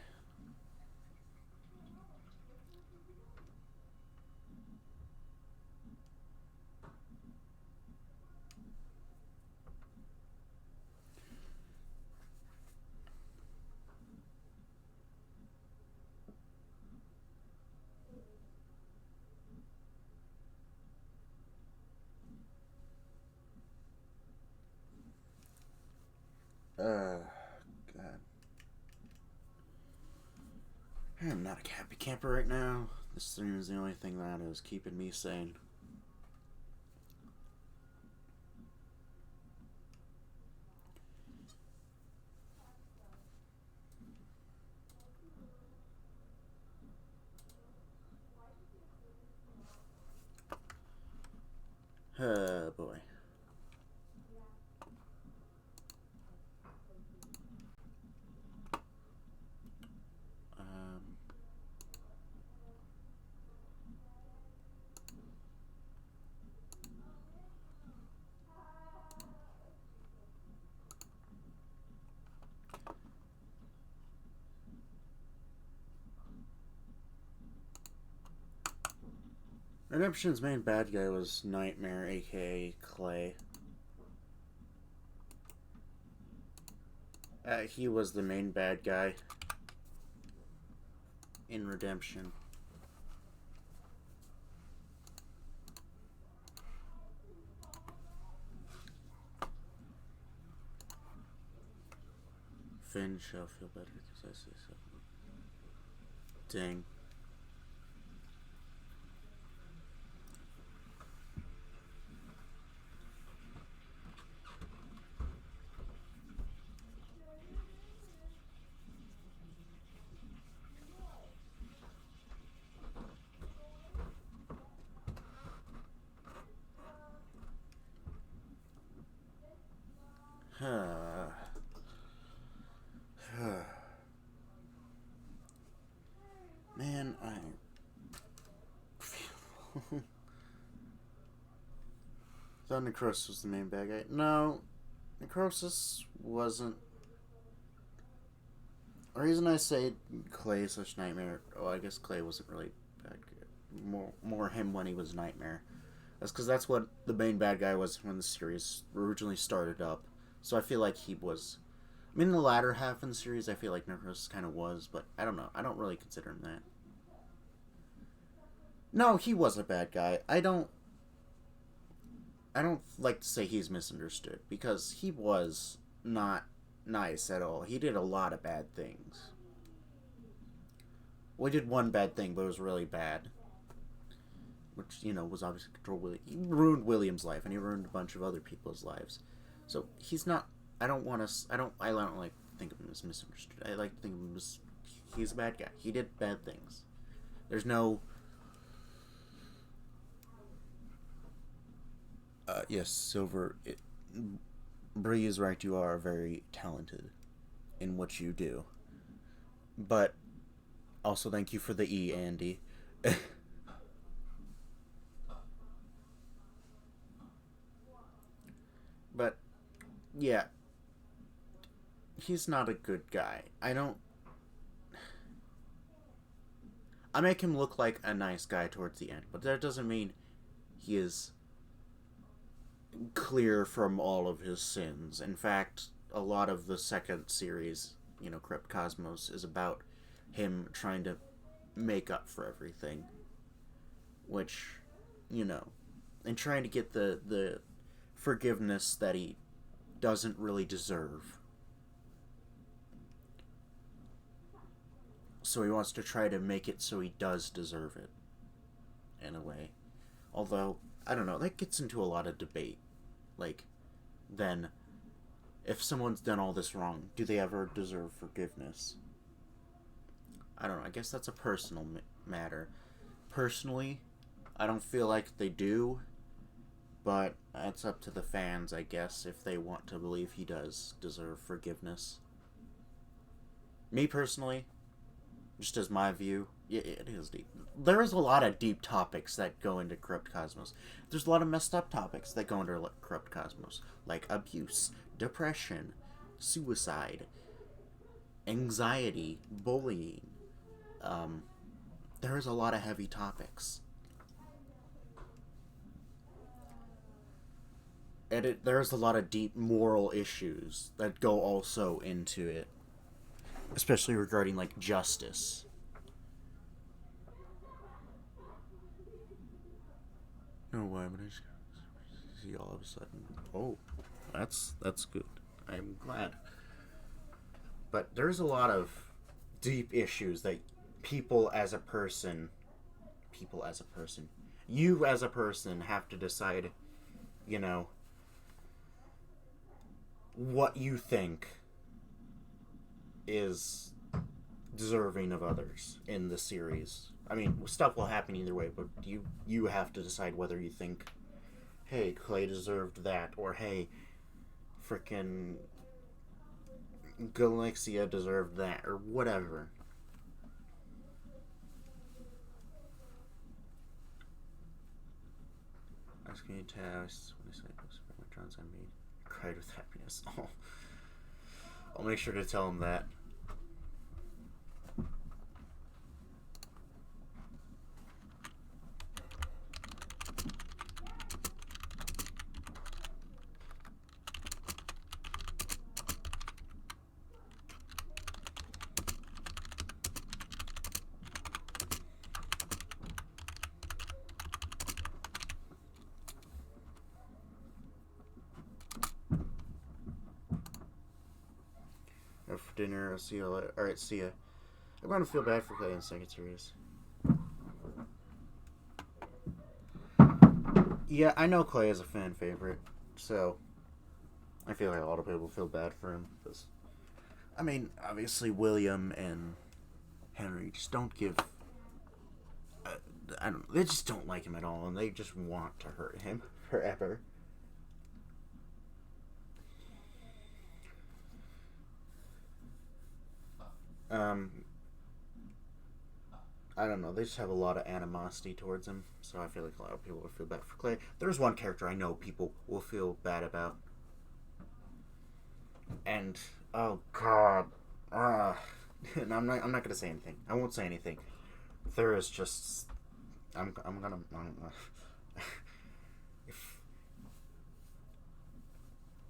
God. I'm not a happy camper right now. This thing is the only thing that is keeping me sane. Oh boy. Um, Redemption's main bad guy was Nightmare, aka Clay. He was the main bad guy in Redemption. Finn shall feel better because I say so. Dang. Man, thought Necrosis was the main bad guy. No, Necrosis wasn't. The reason I say Clay is such Nightmare, well, I guess Clay wasn't really bad guy. More him when he was Nightmare. That's because that's what the main bad guy was when the series originally started up. So I feel like he was. I mean, in the latter half of the series, I feel like Necrosis kind of was, but I don't know. I don't really consider him that. No, he was a bad guy. I don't like to say he's misunderstood because he was not nice at all. He did a lot of bad things. Well, he did one bad thing, but it was really bad. Which, was obviously Control William. He ruined William's life, and he ruined a bunch of other people's lives. So he's not. I don't want to. I don't like to think of him as misunderstood. I like to think of him as he's a bad guy. He did bad things. There's no. Yes, Silver. Bree is right. You are very talented in what you do. But also, thank you for the E, Andy. But yeah, he's not a good guy. I make him look like a nice guy towards the end, but that doesn't mean he is clear from all of his sins. In fact, a lot of the second series, Corrupt Cosmos, is about him trying to make up for everything. Which, and trying to get the forgiveness that he doesn't really deserve. So he wants to try to make it so he does deserve it, in a way. Although, I don't know, that gets into a lot of debate. Like, then, if someone's done all this wrong, do they ever deserve forgiveness? I don't know, I guess that's a personal matter. Personally, I don't feel like they do, but it's up to the fans, I guess, if they want to believe he does deserve forgiveness. Me personally, just as my view, yeah, it is deep. There's a lot of deep topics that go into Corrupt Cosmos. There's a lot of messed up topics that go into Corrupt Cosmos, like abuse, depression, suicide, anxiety, bullying. There's a lot of heavy topics. And there's a lot of deep moral issues that go also into it. Especially regarding, like, justice. No, why, but I just see all of a sudden. Oh, that's good. I'm glad. But there's a lot of deep issues that you as a person have to decide, what you think is deserving of others in the series. I mean, stuff will happen either way, but you have to decide whether you think, hey, Clay deserved that, or hey, frickin' Galaxia deserved that, or whatever. Asking you tasks when I say electrons I made. Cried with happiness. Oh. I'll make sure to tell him that. For dinner, I'll see you later. Alright, see ya. I'm going to feel bad for playing the second series. Yeah, I know Clay is a fan favorite, so I feel like a lot of people feel bad for him. Because, I mean, obviously William and Henry just don't give... they just don't like him at all, and they just want to hurt him forever. I don't know. They just have a lot of animosity towards him, so I feel like a lot of people will feel bad for Clay. There's one character I know people will feel bad about, and oh god, and I'm not gonna say anything. I won't say anything. There is just I'm gonna if,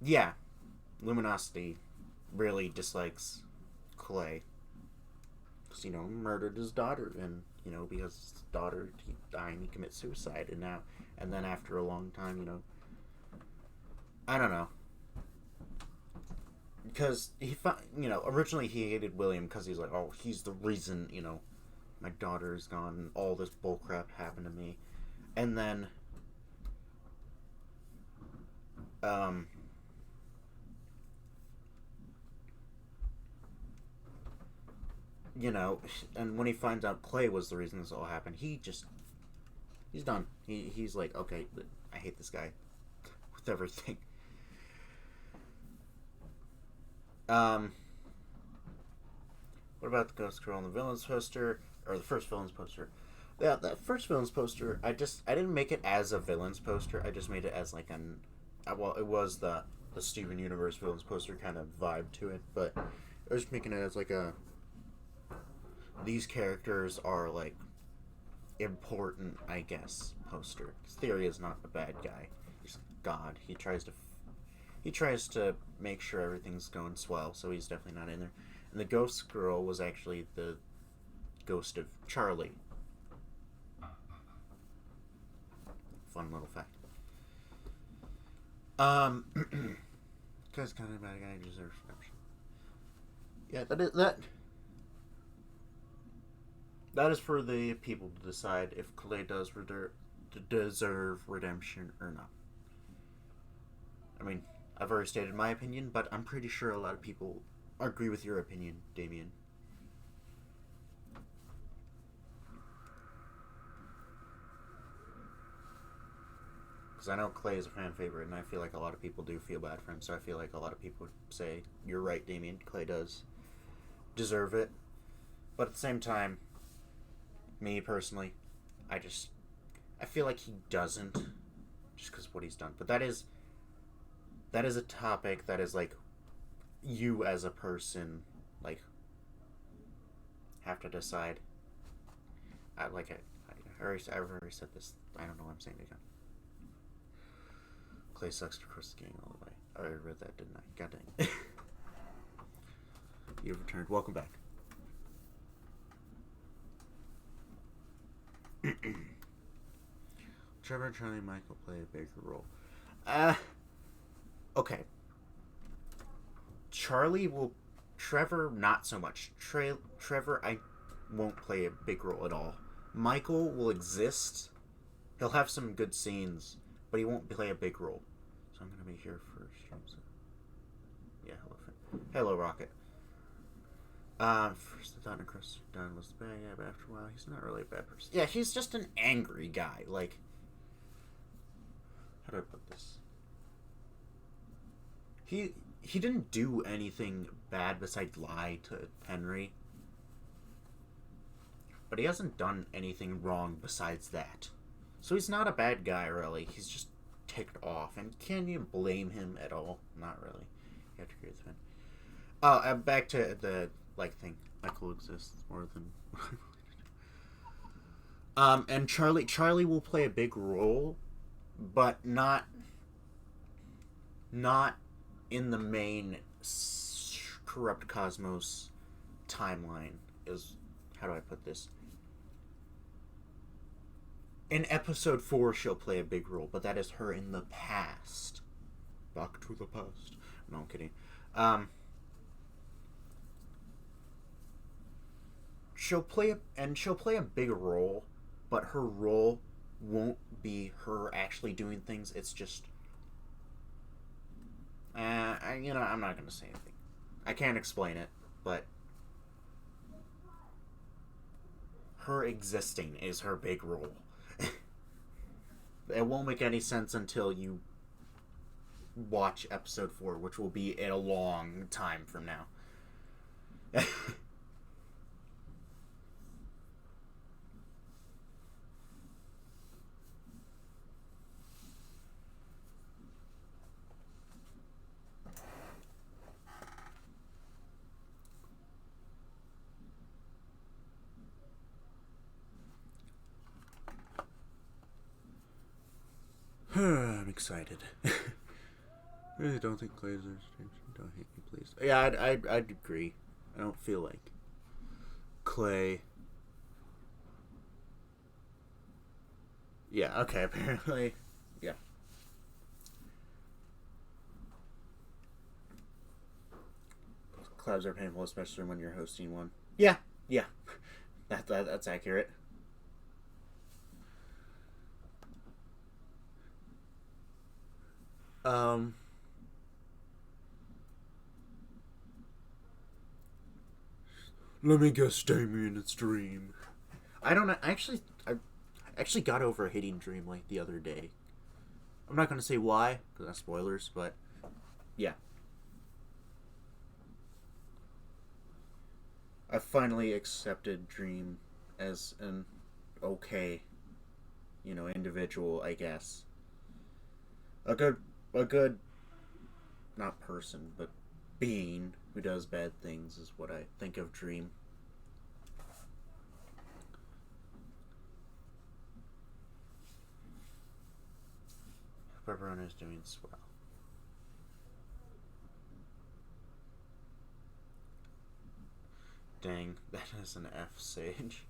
yeah, Luminosity really dislikes Clay. Because, murdered his daughter, and, because his daughter, he died and he commits suicide, and then after a long time, I don't know. Because originally he hated William because he's like, oh, he's the reason, my daughter is gone, and all this bullcrap happened to me. And then, and when he finds out Clay was the reason this all happened, he's done. He's like, okay, I hate this guy with everything. What about the Ghost Girl and the villains poster, or the first villains poster? Yeah, that first villains poster, I didn't make it as a villains poster. I just made it as like it was the Steven Universe villains poster kind of vibe to it, but I was making it as like these characters are like important, I guess, poster. Theory is not a bad guy. He's God. He tries to make sure everything's going swell, so he's definitely not in there. And the Ghost Girl was actually the ghost of Charlie. Fun little fact. Because kind of a bad guy deserves redemption. Yeah, that is for the people to decide if Clay does deserve redemption or not. I mean, I've already stated my opinion, but I'm pretty sure a lot of people agree with your opinion, Damien. Because I know Clay is a fan favorite, and I feel like a lot of people do feel bad for him, so I feel like a lot of people say, you're right, Damien, Clay does deserve it. But at the same time, me personally, I feel like he doesn't, just because of what he's done. But that is a topic that is like, you as a person, like, have to decide. I've already said this. I don't know what I'm saying again. Clay sucks to cross the gang all the way. I already read that, didn't I? God dang. You've returned. Welcome back. Trevor and Charlie and Michael play a bigger role. Okay. Trevor, not so much. Trevor, I won't play a big role at all. Michael will exist. He'll have some good scenes, but he won't play a big role. So I'm going to be here for streams. Yeah, hello, Finn. Hello, Rocket. First the Donna Chris Dunn was the bad guy, but after a while, he's not really a bad person. Yeah, he's just an angry guy. Like, how do I put this? He didn't do anything bad besides lie to Henry. But he hasn't done anything wrong besides that. So he's not a bad guy, really. He's just ticked off. And can you blame him at all? Not really. You have to agree with him. Oh, back to the, thing. Michael exists more than... and Charlie will play a big role, but not in the main Corrupt Cosmos timeline. How do I put this? In episode 4, she'll play a big role, but that is her in the past. Back to the past. No, I'm kidding. She'll play a big role, but her role won't be her actually doing things. It's just, I'm not gonna say anything. I can't explain it, but her existing is her big role. It won't make any sense until you watch episode 4, which will be a long time from now. excited. I really don't think Clay's don't hate me, please. Yeah, I'd agree. I don't feel like Clay. Yeah, okay, apparently. Yeah. Clouds are painful, especially when you're hosting one. Yeah, yeah. That's accurate. Um Let me guess, Damien, it's Dream. I don't know. I actually got over hating Dream like the other day. I'm not gonna say why, because that's spoilers, but yeah. I finally accepted Dream as an okay, individual, I guess. A good, a good, not person, but being who does bad things is what I think of Dream. Hope everyone is doing swell. Dang, that is an F, Sage.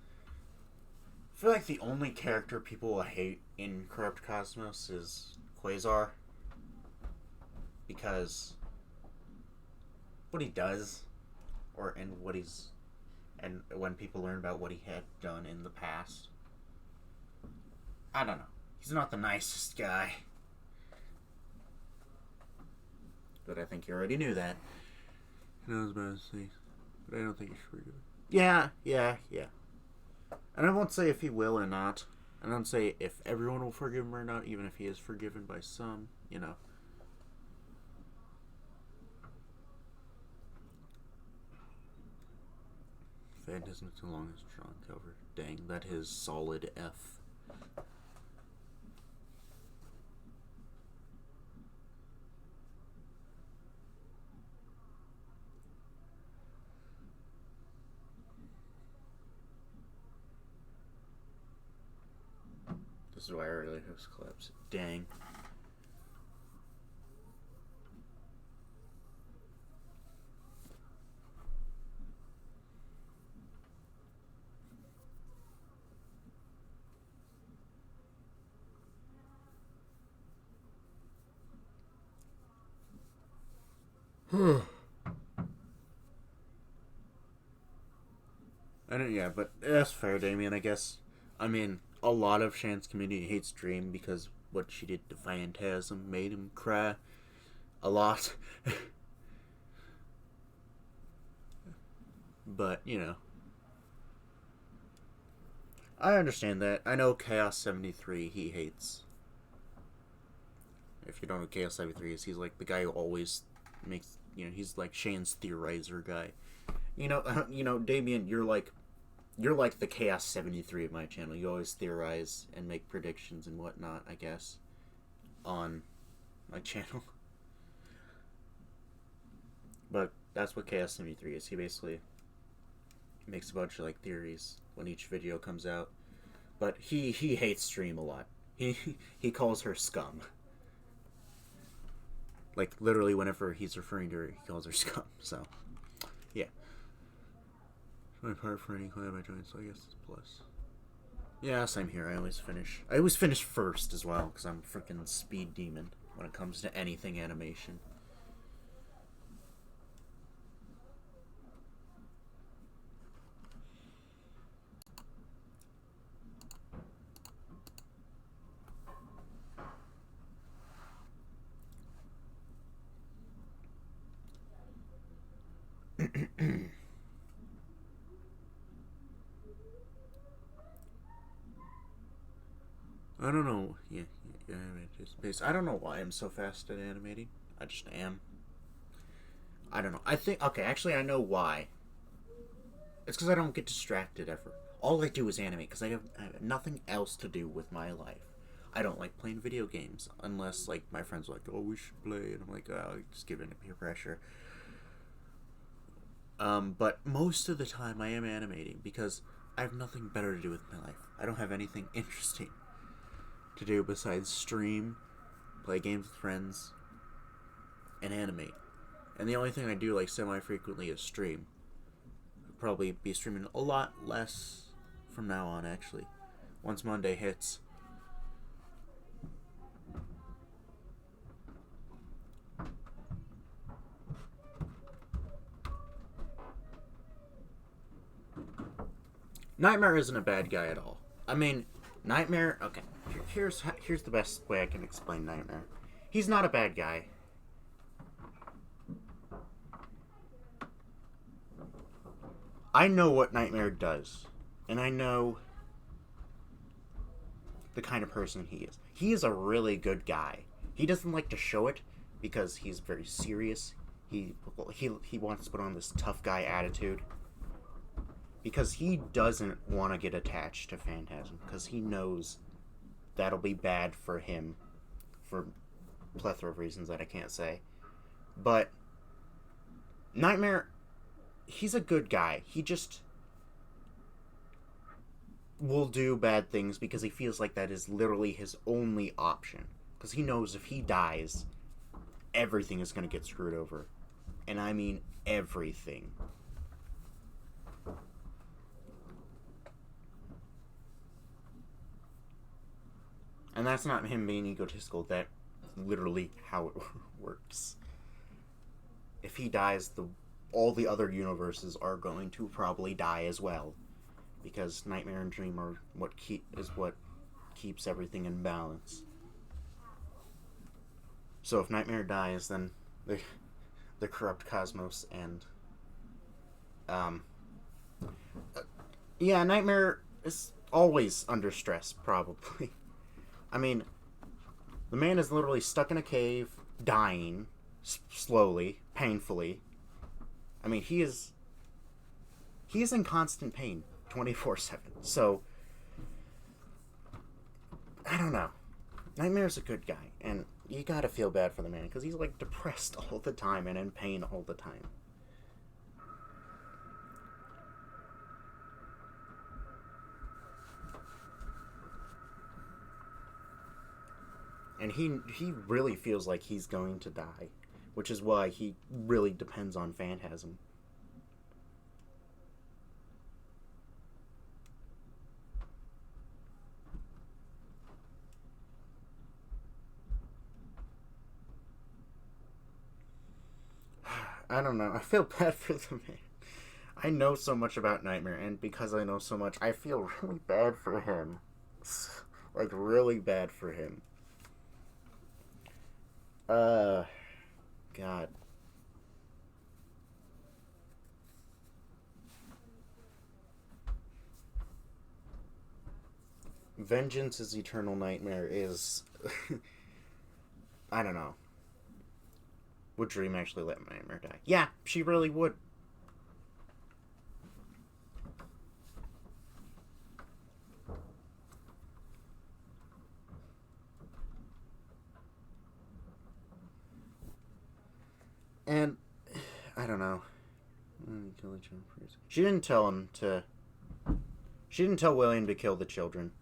I feel like the only character people will hate in Corrupt Cosmos is Quasar. Because what he does, and when people learn about what he had done in the past, I don't know. He's not the nicest guy. But I think you already knew that. He knows about things, but I don't think you should forgive him. Yeah. And I won't say if he will or not. I don't say if everyone will forgive him or not, even if he is forgiven by some, Phantasm too long as strong cover. Dang, that is solid F. This is why I really host collabs. Dang. I don't. Yeah, but that's fair, Damien. I guess. I mean, a lot of Shan's community hates Dream because what she did to Phantasm made him cry a lot. But I understand that. I know Chaos 73 he hates. If you don't know what Chaos 73 is, he's like the guy who always makes. He's like Shane's theorizer guy. Damien, you're like the Chaos 73 of my channel. You always theorize and make predictions and whatnot, I guess, on my channel. But that's what Chaos 73 is. He basically makes a bunch of like theories when each video comes out. But he hates Stream a lot. He calls her scum. Like literally whenever he's referring to her, he calls her scum. So yeah. My part for any collab I joined, so I guess it's plus. Yeah, same here. I always finish first as well, because I'm a freaking speed demon when it comes to anything animation. I don't know. Yeah, I don't know why I'm so fast at animating. I just am. I don't know. I think, okay, actually, I know why. It's because I don't get distracted ever. All I do is animate because I have nothing else to do with my life. I don't like playing video games unless, like, my friends are like, oh, we should play. And I'm like, oh, just give in to peer pressure. But most of the time I am animating because I have nothing better to do with my life. I don't have anything interesting to do besides stream, play games with friends, and animate. And the only thing I do like semi-frequently is stream. I'll probably be streaming a lot less from now on, actually. Once Monday hits. Nightmare isn't a bad guy at all. I mean, Nightmare. Okay, here's the best way I can explain Nightmare. He's not a bad guy. I know what Nightmare does, and I know the kind of person he is. He is a really good guy. He doesn't like to show it because he's very serious. He wants to put on this tough guy attitude because he doesn't want to get attached to Phantasm because he knows that'll be bad for him for a plethora of reasons that I can't say. But Nightmare, he's a good guy. He just will do bad things because he feels like that is literally his only option. Because he knows if he dies, everything is going to get screwed over. And I mean everything. And that's not him being egotistical. That's literally how it works. If he dies, all the other universes are going to probably die as well. Because Nightmare and Dream are what keeps everything in balance. So if Nightmare dies, then the corrupt cosmos and yeah, Nightmare is always under stress, probably. I mean, the man is literally stuck in a cave, dying slowly, painfully. I mean, he is in constant pain 24/7. So I don't know. Nightmare's a good guy, and you gotta feel bad for the man because he's like depressed all the time and in pain all the time. And he really feels like he's going to die, which is why he really depends on Phantasm. I don't know. I feel bad for the man. I know so much about Nightmare, and because I know so much, I feel really bad for him. Like, really bad for him. God. Vengeance's eternal nightmare is... I don't know. Would Dream actually let Nightmare die? Yeah, she really would. And I don't know. She didn't tell him to. She didn't tell William to kill the children.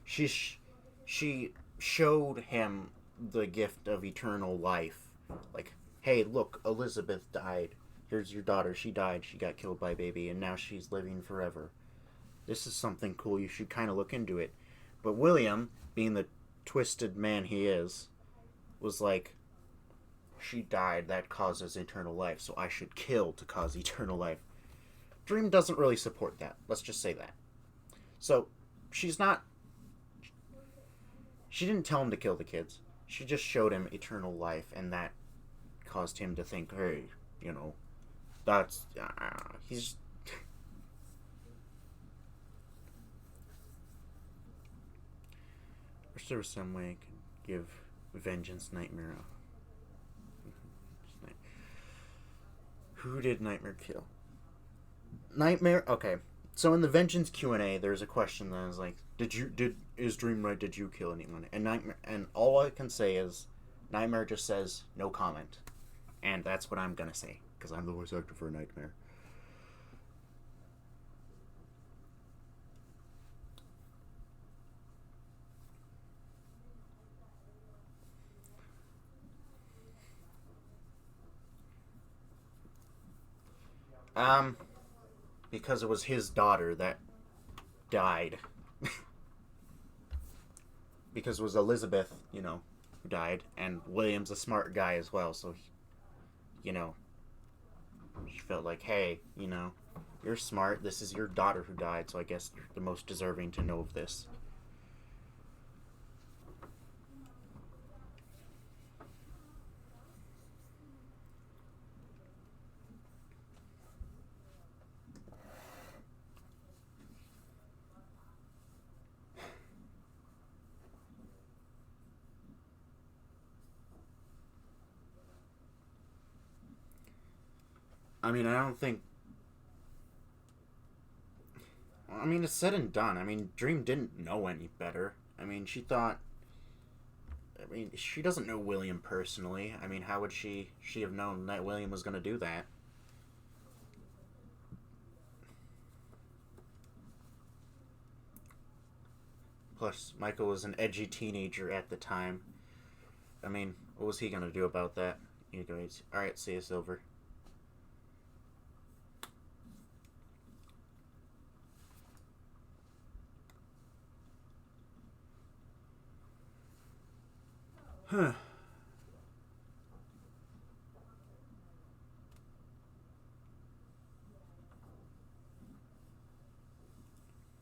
She showed him the gift of eternal life. Like, hey, look, Elizabeth died. Here's your daughter. She died. She got killed by a baby, and now she's living forever. This is something cool. You should kind of look into it. But William, being the twisted man he is, was like, she died, that causes eternal life, so I should kill to cause eternal life. Dream doesn't really support that. Let's just say that. So, she didn't tell him to kill the kids. She just showed him eternal life, and that caused him to think, hey, that's... he's... Wish there was some way I could give Vengeance Nightmare a... Who did Nightmare kill? Nightmare... Okay. So in the Vengeance Q&A, there's a question that is like, is Dream right? Did you kill anyone? And Nightmare... And all I can say is, Nightmare just says, no comment. And that's what I'm gonna say, because I'm the voice actor for Nightmare. Um, because it was his daughter that died. Because it was Elizabeth, who died, and William's a smart guy as well, so, she felt like, hey, you're smart, this is your daughter who died, so I guess you're the most deserving to know of this. I mean, I don't think. I mean, it's said and done. I mean, Dream didn't know any better. I mean, she thought. I mean, she doesn't know William personally. I mean, how would she have known that William was going to do that? Plus, Michael was an edgy teenager at the time. I mean, what was he going to do about that? You guys, all right, see you, Silver. Huh.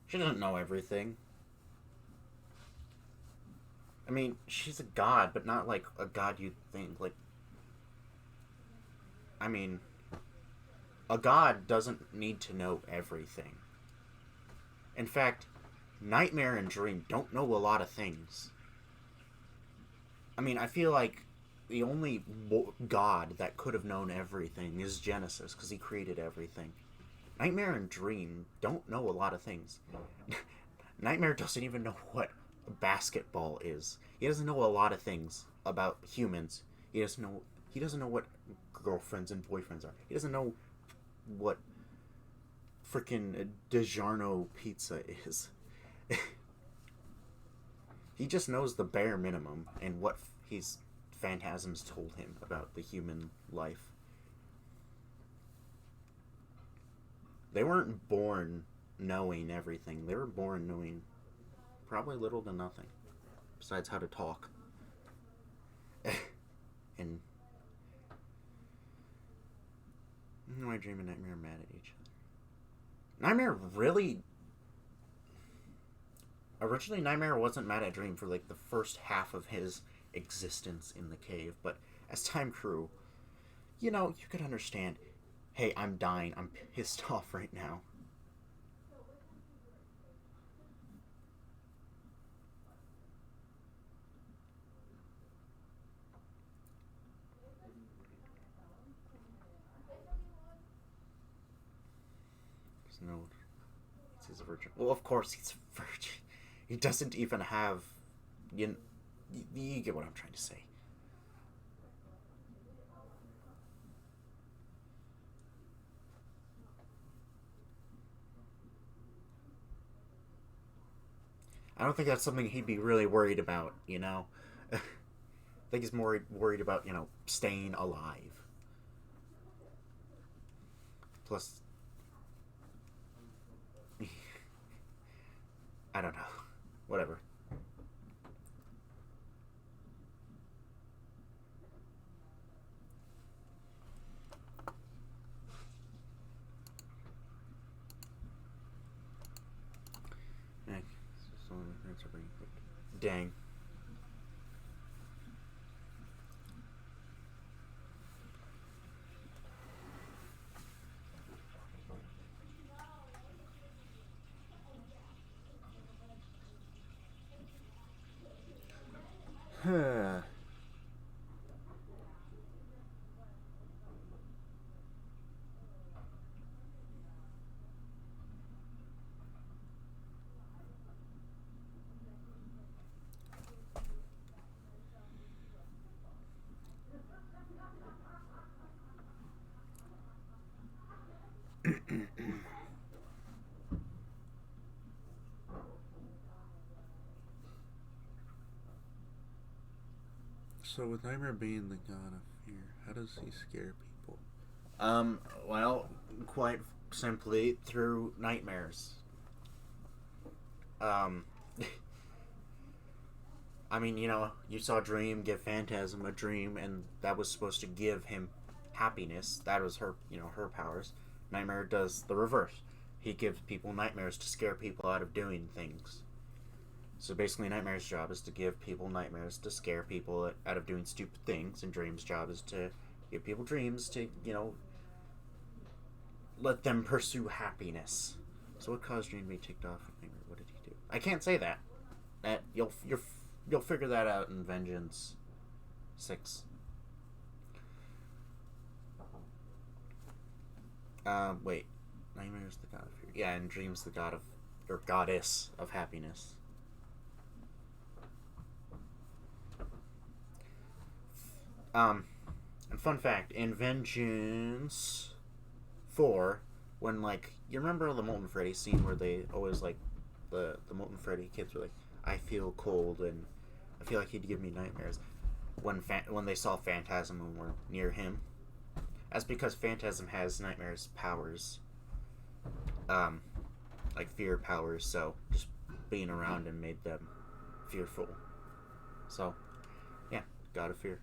She doesn't know everything. I mean, she's a god, but not like a god you'd think. Like, I mean, a god doesn't need to know everything. In fact, Nightmare and Dream don't know a lot of things. I mean, I feel like the only god that could have known everything is Genesis, because he created everything. Nightmare and Dream don't know a lot of things. Nightmare doesn't even know what basketball is. He doesn't know a lot of things about humans. He doesn't know. He doesn't know what girlfriends and boyfriends are. He doesn't know what freaking DiGiorno pizza is. He just knows the bare minimum and what he's Phantasms told him about the human life. They weren't born knowing everything. They were born knowing probably little to nothing besides how to talk. And my Dream and Nightmare are mad at each other. Nightmare really. Originally, Nightmare wasn't mad at Dream for like the first half of his existence in the cave, but as time grew, you could understand. Hey, I'm dying. I'm pissed off right now. There's no. He's a virgin. Well, of course he's a virgin. He doesn't even have. You, you get what I'm trying to say. I don't think that's something he'd be really worried about. I think he's more worried about, staying alive. Plus, I don't know. Whatever. Dang. Huh. So with Nightmare being the god of fear, how does he scare people? Well, quite simply through nightmares. Um, I mean, you saw Dream give Phantasm a dream, and that was supposed to give him happiness. That was her, her powers. Nightmare does the reverse. He gives people nightmares to scare people out of doing things. So basically, Nightmare's job is to give people nightmares to scare people out of doing stupid things, and Dream's job is to give people dreams to, let them pursue happiness. So what caused Dream to be ticked off? What did he do? I can't say that. That you'll figure that out in Vengeance 6. Wait. Nightmare's the god of fear. Yeah, and Dream's the god of, or goddess of happiness. And fun fact, in Vengeance 4, when, you remember the Molten Freddy scene where they always, the Molten Freddy kids were like, I feel cold and I feel like he'd give me nightmares. When they saw Phantasm and were near him, that's because Phantasm has nightmares powers, like fear powers. So just being around him made them fearful. So, yeah, god of fear.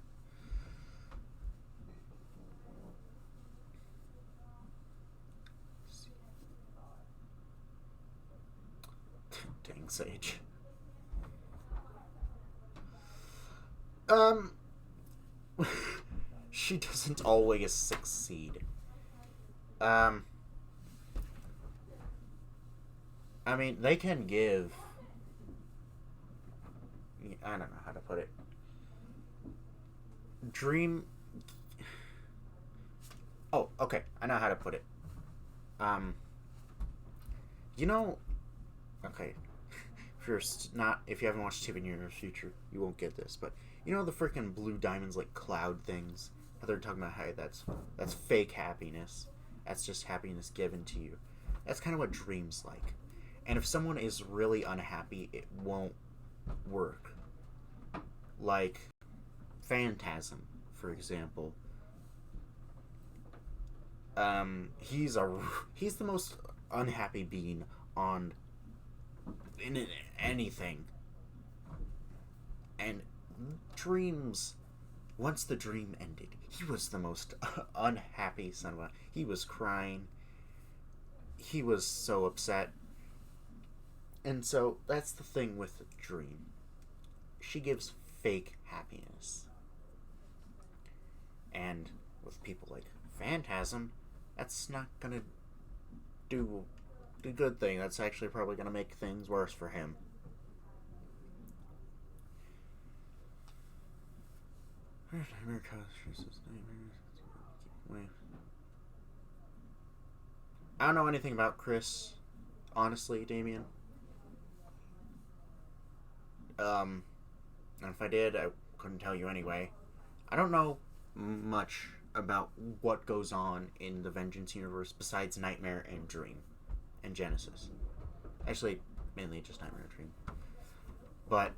Dang Sage. She doesn't always succeed. I mean, they can give. I don't know how to put it. Dream. Oh, okay. I know how to put it. You know. Okay. If you haven't watched Steven Universe Future, you won't get this. But the freaking blue diamonds, like cloud things. How they're talking about how that's fake happiness. That's just happiness given to you. That's kind of what Dream's like. And if someone is really unhappy, it won't work. Like Phantasm, for example. He's the most unhappy being in anything. And Dreams, once the dream ended, he was the most unhappy son of a. He was crying. He was so upset. And so that's the thing with the Dream. She gives fake happiness. And with people like Phantasm, that's not gonna do a good thing. That's actually probably gonna make things worse for him. I don't know anything about Chris, honestly, Damien. And if I did, I couldn't tell you anyway. I don't know much about what goes on in the Vengeance universe besides Nightmare and Dream and Genesis. Actually, mainly just Nightmare and Dream. But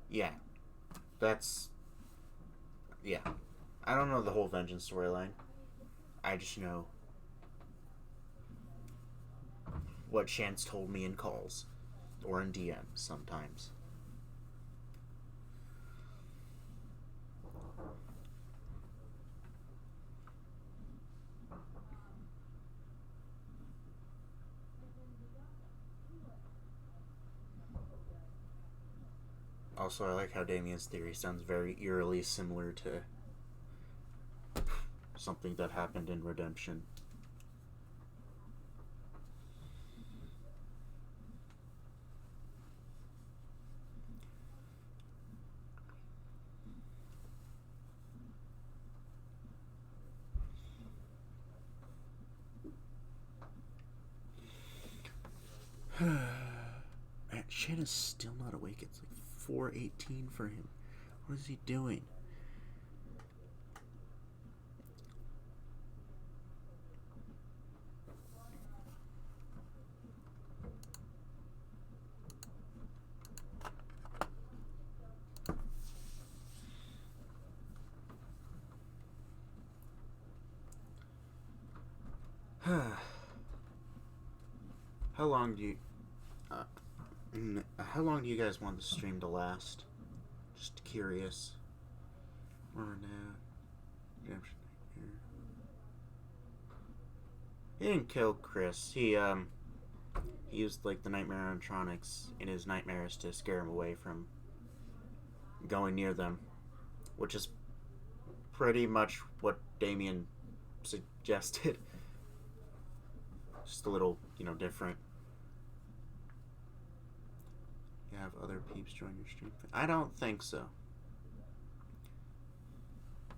yeah, that's yeah. I don't know the whole Vengeance storyline. I just know what Chance told me in calls or in DMs sometimes. Also, I like how Damien's theory sounds very eerily similar to something that happened in Redemption. Man, Shanna's still not awake. It's like 4:18 for him. What is he doing? How long do you... Uh, how long do you guys want the stream to last? Just curious. Or now... Redemption Nightmare. He didn't kill Chris. He used, like, the Nightmare animatronics in his nightmares to scare him away from going near them. Which is pretty much what Damien suggested. Just a little, different. You have other peeps join your stream? I don't think so.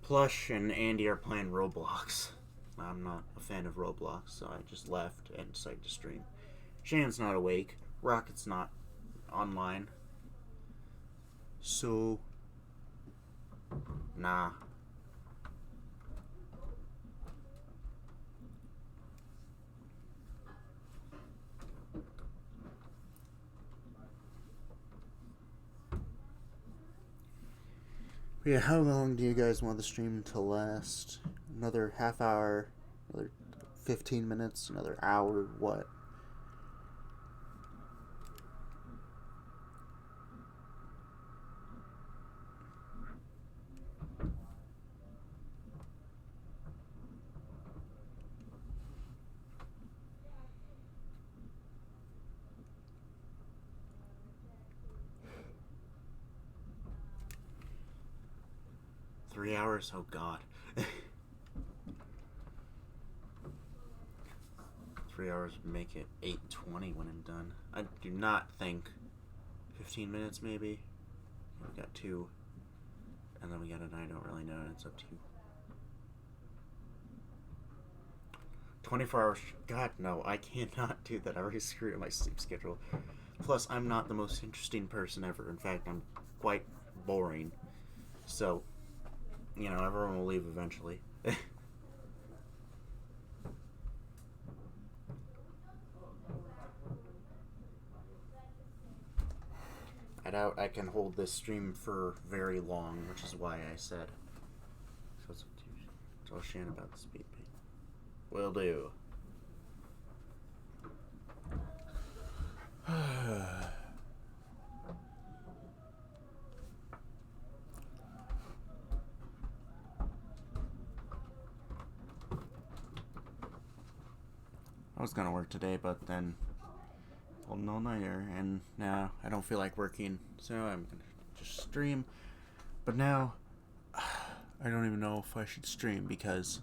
Plush and Andy are playing Roblox. I'm not a fan of Roblox, so I just left and decided to stream. Shannon's not awake. Rocket's not online. So... nah. Yeah, how long do you guys want the stream to last? Another half hour? Another 15 minutes? Another hour? What? Three hours? Oh god. 3 hours would make it 8:20 when I'm done. I do not think 15 minutes maybe. We got 2. And then we got I don't really know, it's up to you. 24 hours. God, no, I cannot do that. I already screwed up my sleep schedule. Plus, I'm not the most interesting person ever. In fact, I'm quite boring. So, everyone will leave eventually. I doubt I can hold this stream for very long, which is why I said. So tell Shan about the speed paint. Will do. I was gonna work today, but then pulled an all-nighter, and now I don't feel like working, so I'm gonna just stream. But now, I don't even know if I should stream, because